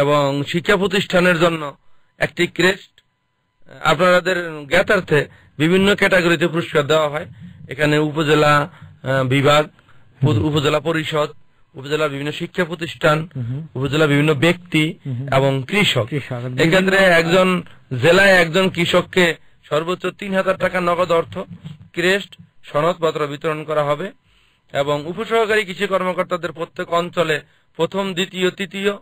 এবং শিক্ষা প্রতিষ্ঠানের জন্য একটি ক্রেস্ট। আপনাদের জ্ঞাতার্থে বিভিন্ন ক্যাটাগরিতে পুরস্কার দেওয়া হয়। এখানে উপজেলা বিভাগ, উপজেলা পরিষদ, উপজেলা বিভিন্ন শিক্ষা প্রতিষ্ঠান, উপজেলা বিভিন্ন ব্যক্তি এবং কৃষক। এক্ষেত্রে একজন জেলায় একজন কৃষককে সর্বোচ্চ 3000 টাকা নগদ অর্থ, ক্রেস্ট, সনদপত্র বিতরণ করা হবে, এবং উপসহকারী কৃষি কর্মকর্তাদের প্রত্যেক অঞ্চলে প্রথম, দ্বিতীয়, তৃতীয়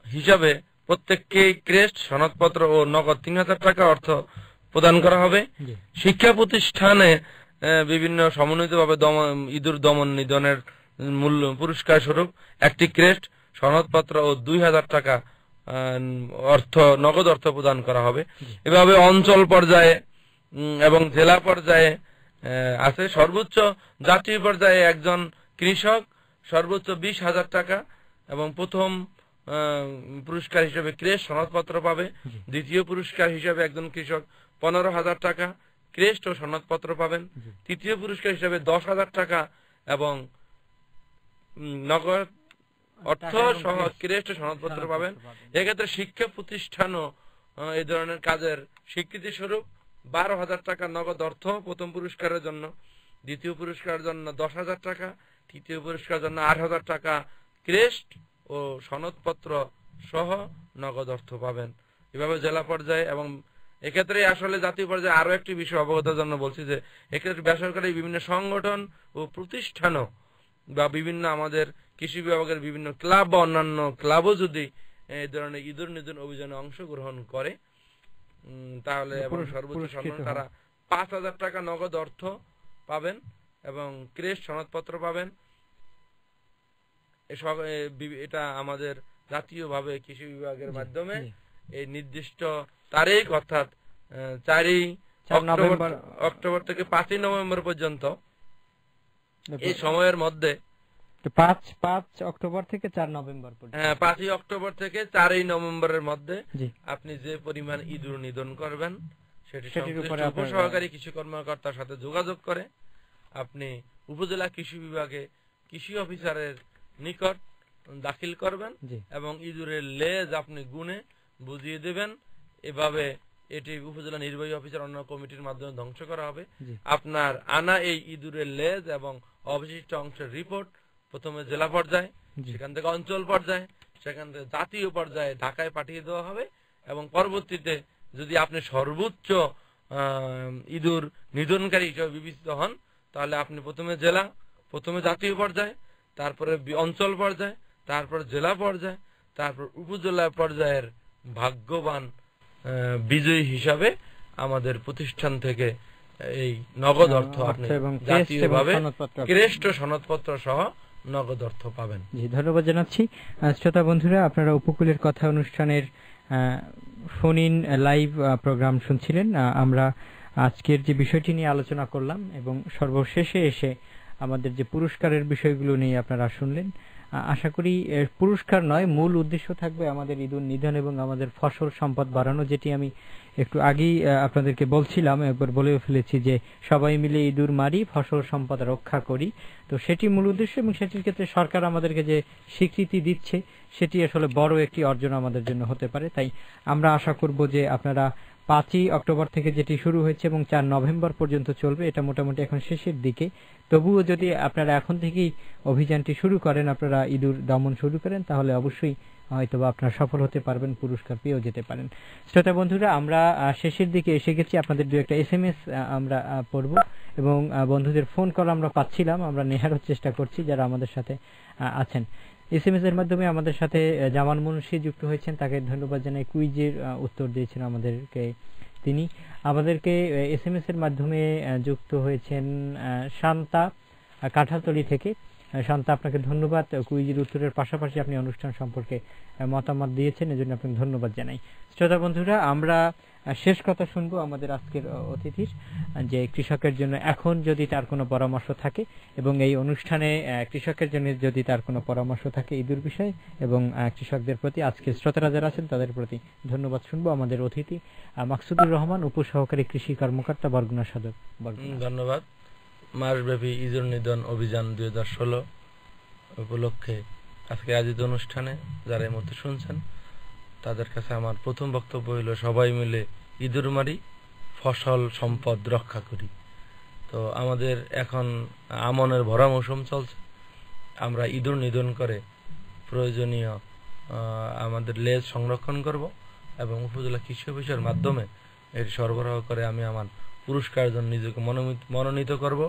হিসাবে প্রত্যেককে ক্রেস্ট, সনদপত্র ও নগদ 3000 টাকা অর্থ প্রদান করা হবে। শিক্ষা প্রতিষ্ঠানে বিভিন্ন সমন্বিতভাবে ইঁদুর দমন নিধনের মূল্য পুরস্কার স্বরূপ একটি ক্রেস্ট, সনদপত্র ও 2000 টাকা নগদ অর্থ প্রদান করা হবে। এভাবে অঞ্চল পর্যায়ে এবং জেলা পর্যায়ে আছে। সর্বোচ্চ জাতীয় পর্যায়ে একজন কৃষক সর্বোচ্চ 20,000 টাকা এবং প্রথম পুরস্কার হিসেবে ক্রেস্ট, সনদপত্র পাবে। দ্বিতীয় পুরস্কার হিসেবে একজন কৃষক 15,000 টাকা ক্রেস্ট ও সনদপত্র পাবেন। তৃতীয় পুরস্কার হিসেবে 10,000 টাকা এবং নগদ অর্থ সহ ক্রেস্ট ও সনদপত্র পাবেন। এক্ষেত্রে শিক্ষা প্রতিষ্ঠানও এই ধরনের কাজের স্বীকৃতি স্বরূপ 12,000 টাকা নগদ অর্থ প্রথম পুরস্কারের জন্য, দ্বিতীয় পুরস্কারের জন্য 10,000 টাকা, তৃতীয় পুরস্কারের জন্য 8,000 টাকা ক্রেস্ট ও সনদপত্র সহ নগদ অর্থ পাবেন। এভাবে জেলা পর্যায়ে। এবং এক্ষেত্রে আসলে জাতীয় পর্যায়ে আরো একটি বিষয় অবগতের জন্য বলছি যে এক্ষেত্রে বেসরকারি বিভিন্ন সংগঠন ও প্রতিষ্ঠানও বা বিভিন্ন আমাদের কৃষি বিভাগের বিভিন্ন ক্লাব বা অন্যান্য ক্লাবও যদি এই ধরনের ইঁদুর নিধন অভিযানে অংশগ্রহণ করে, তাহলে এবং সর্বোচ্চ সম্মান তারা 5,000 টাকা নগদ অর্থ পাবেন এবং ক্রেস্ট সনদপত্র পাবেন। এটা আমাদের জাতীয়ভাবে কৃষি বিভাগের মাধ্যমে এই নির্দিষ্ট তারিখ অর্থাৎ 4 অক্টোবর থেকে 5 নভেম্বর পর্যন্ত এই সময়ের মধ্যে 5 অক্টোবর থেকে 4 নভেম্বর পর্যন্ত 5 অক্টোবর থেকে 4 নভেম্বরের মধ্যে আপনি যে পরিমাণ ইঁদুর নিধন করবেন সেটি উপসহকারী কৃষি কর্মকর্তার সাথে যোগাযোগ করে আপনি উপজেলা কৃষি বিভাগে কৃষি অফিসারের নিকট দাখিল করবেন এবং ইঁদুরের লেজ আপনি গুনে বুঝিয়ে দেবেন। এভাবে এটি উপজেলা নির্বাহী অফিসার অন্য কমিটির মাধ্যমে ধ্বংস করা হবে। আপনার আনা এই ইঁদুরের লেজ এবং অবশিষ্ট অংশের রিপোর্ট প্রথমে জেলা পর্যায়ে, সেখান থেকে অঞ্চল পর্যায়ে, সেখান থেকে জাতীয় পর্যায়ে ঢাকায় পাঠিয়ে দেওয়া হবে এবং পরবর্তীতে যদি আপনি সর্বোচ্চ ইঁদুর নিধনকারী হিসেবে বিবেচিত হন তাহলে আপনি প্রথমে জেলা, প্রথমে জাতীয় পর্যায়ে, তারপরে অঞ্চল পর্যায়ে, তারপর জেলা পর্যায়ে, তারপর উপজেলা পর্যায়ের ভাগ্যবান বিজয়ী হিসাবে আমাদের প্রতিষ্ঠান থেকে এই নগদ অর্থ আপনি জাতীয়ভাবে ক্রেস্ট সনদপত্র সহ নগদ অর্থ পাবেন। জি, ধন্যবাদ জানাচ্ছি। শ্রোতা বন্ধুরা, আপনারা উপকূলের কথা অনুষ্ঠানের ফোন ইন লাইভ প্রোগ্রাম শুনছিলেন। আমরা আজকের যে বিষয়টি নিয়ে আলোচনা করলাম এবং সর্বশেষে এসে আমাদের যে পুরস্কারের বিষয়গুলো নিয়ে আপনারা শুনলেন। আশা করি পুরস্কার নয়, মূল উদ্দেশ্য থাকবে আমাদের ইঁদুর নিধন এবং আমাদের ফসল সম্পদ বাড়ানো, যেটি আমি একটু আগেই আপনাদেরকে বলছিলাম, একবার বলেও ফেলেছি যে সবাই মিলে ইঁদুর মারি, ফসল সম্পদ রক্ষা করি। তো সেটি মূল উদ্দেশ্য এবং সেটির ক্ষেত্রে সরকার আমাদেরকে যে স্বীকৃতি দিচ্ছে সেটি আসলে বড় একটি অর্জন আমাদের জন্য হতে পারে। তাই আমরা আশা করব যে আপনারা 5 অক্টোবর থেকে যেটি শুরু হয়েছে এবং 4 নভেম্বর পর্যন্ত চলবে, এটা মোটামুটি এখন শেষের দিকে, তবুও যদি আপনারা এখন থেকেই অভিযানটি শুরু করেন, আপনারা ইঁদুর দমন শুরু করেন, তাহলে অবশ্যই হয়তো আপনারা সফল হতে পারবেন, পুরস্কার পেয়েও যেতে পারেন। শ্রোতা বন্ধুরা, আমরা শেষের দিকে এসে গেছি। আপনাদের দু একটা SMS আমরা পড়ব এবং বন্ধুদের ফোন কল আমরা পাচ্ছিলাম, আমরা নেহারও চেষ্টা করছি যারা আমাদের সাথে আছেন। SMS এর মাধ্যমে আমাদের সাথে জামাল মুন্সি যুক্ত হয়েছেন, তাকে ধন্যবাদ জানাই। কুইজের উত্তর দিয়েছেন আমাদেরকে তিনি। আমাদেরকে SMS এর মাধ্যমে যুক্ত হয়েছেন শান্তা কাঁঠালতলী থেকে। শান্তা, আপনাকে ধন্যবাদ। কুইজের উত্তরের পাশাপাশি আপনি অনুষ্ঠান সম্পর্কে মতামত দিয়েছেন, এজন্য আপনাকে ধন্যবাদ জানাই। শ্রোতা বন্ধুরা, আমরা শেষ কথা শুনবো আমাদের আজকের অতিথির, যে কৃষকের জন্য এখন যদি তার কোনো পরামর্শ থাকে এবং এই অনুষ্ঠানে কৃষকের জন্য যদি তার কোনো পরামর্শ থাকে ইঁদুর বিষয়ে এবং কৃষকদের প্রতি, আজকে শ্রোতারা যারা আছেন তাদের প্রতি ধন্যবাদ শুনবো। আমাদের অতিথি মাকসুদুর রহমান, উপসহকারী কৃষি কর্মকর্তা, বরগুনা সদর। ধন্যবাদ। মাসব্যাপী ইঁদুর নিধন অভিযান 2016 উপলক্ষে আজকে আয়োজিত অনুষ্ঠানে যারা এই মধ্যে শুনছেন তাদের কাছে আমার প্রথম বক্তব্য হইল, সবাই মিলে ইঁদুর মারি, ফসল সম্পদ রক্ষা করি। তো আমাদের এখন আমনের ভরা মৌসুম চলছে, আমরা ইঁদুর নিধন করে প্রয়োজনীয় আমাদের লেজ সংরক্ষণ করব এবং উপজেলা কৃষি অফিসের মাধ্যমে এর সরবরাহ করে আমি আমার পুরস্কারের জন্য নিজেকে মনোনীত করব।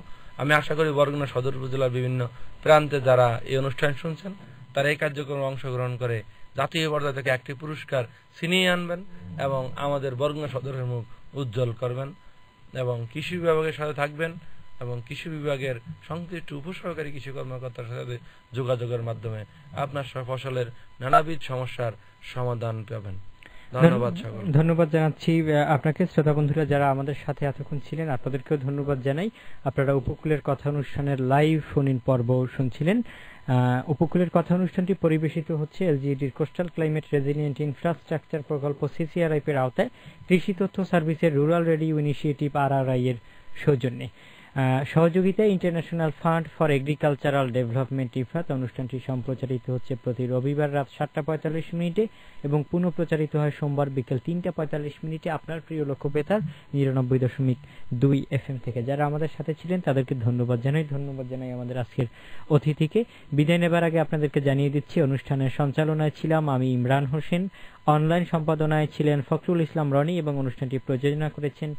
আমি আশা করি বরগুনা সদর উপজেলার বিভিন্ন প্রান্তে যারা এই অনুষ্ঠান শুনছেন তারা এই কার্যক্রমে অংশগ্রহণ করে জাতীয় পর্যায়ে থেকে একটি পুরস্কার ছিনিয়ে আনবেন এবং আমাদের বরগুনা সদরের মুখ উজ্জ্বল করবেন এবং কৃষি বিভাগের সাথে থাকবেন এবং কৃষি বিভাগের সংশ্লিষ্ট উপসহকারী কৃষি কর্মকর্তার সাথে যোগাযোগের মাধ্যমে আপনার ফসলের নানাবিধ সমস্যার সমাধান পাবেন। ধন্যবাদ জানাচ্ছি আপনাকে। শ্রোতা বন্ধুরা যারা আমাদের সাথে এতক্ষণ ছিলেন আপনাদেরকেও ধন্যবাদ জানাই। আপনারা উপকূলের কথা অনুষ্ঠানের লাইভ ফোন ইন পর্ব শুনছিলেন। উপকূলের কথা অনুষ্ঠানটি পরিবেশিত হচ্ছে এলজিইডির কোস্টাল ক্লাইমেট রেজিলিয়েন্ট ইনফ্রাস্ট্রাকচার প্রকল্প সিসিআরআইপি এর আওতায় কৃষি তথ্য সার্ভিসের রুরাল রেডিও ইনিশিয়েটিভ RRI এর সৌজন্যে। সহযোগিতায় international fund for agricultural development Ifat. অনুষ্ঠানটি সম্প্রচারিত হচ্ছে প্রতি রবিবার রাত 7:45 এবং পুনঃপ্রচারিত হয় সোমবার বিকেল 3:45 আপনার প্রিয় লক্ষ্যবেতার 99.2 FM থেকে। যারা আমাদের সাথে ছিলেন তাদেরকে ধন্যবাদ জানাই আমাদের আজকের অতিথিকে। বিদায় নেবার আগে আপনাদেরকে জানিয়ে দিচ্ছি অনুষ্ঠানের সঞ্চালনায় ছিলাম আমি ইমরান হোসেন, অনলাইন সম্পাদনায় ছিলেন ফখরুল ইসলাম রনি এবং অনুষ্ঠানটি প্রযোজনা করেছেন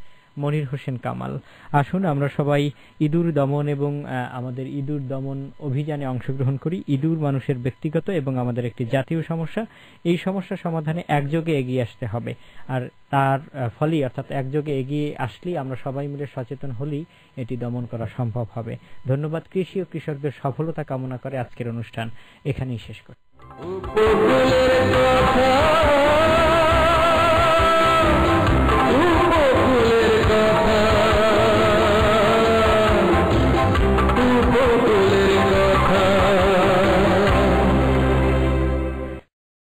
মনির হোসেন কামাল। আসুন আমরা সবাই ইঁদুর দমন এবং আমাদের ইঁদুর দমন অভিযানে অংশগ্রহণ করি। ইঁদুর মানুষের ব্যক্তিগত এবং আমাদের একটি জাতীয় সমস্যা। এই সমস্যা সমাধানে একযোগে এগিয়ে আসতে হবে, আর তার ফলেই অর্থাৎ একযোগে এগিয়ে আসলেই আমরা সবাই মিলে সচেতন হলেই এটি দমন করা সম্ভব হবে। ধন্যবাদ। কৃষি ও কৃষকদের সফলতা কামনা করে আজকের অনুষ্ঠান এখানেই শেষ করি।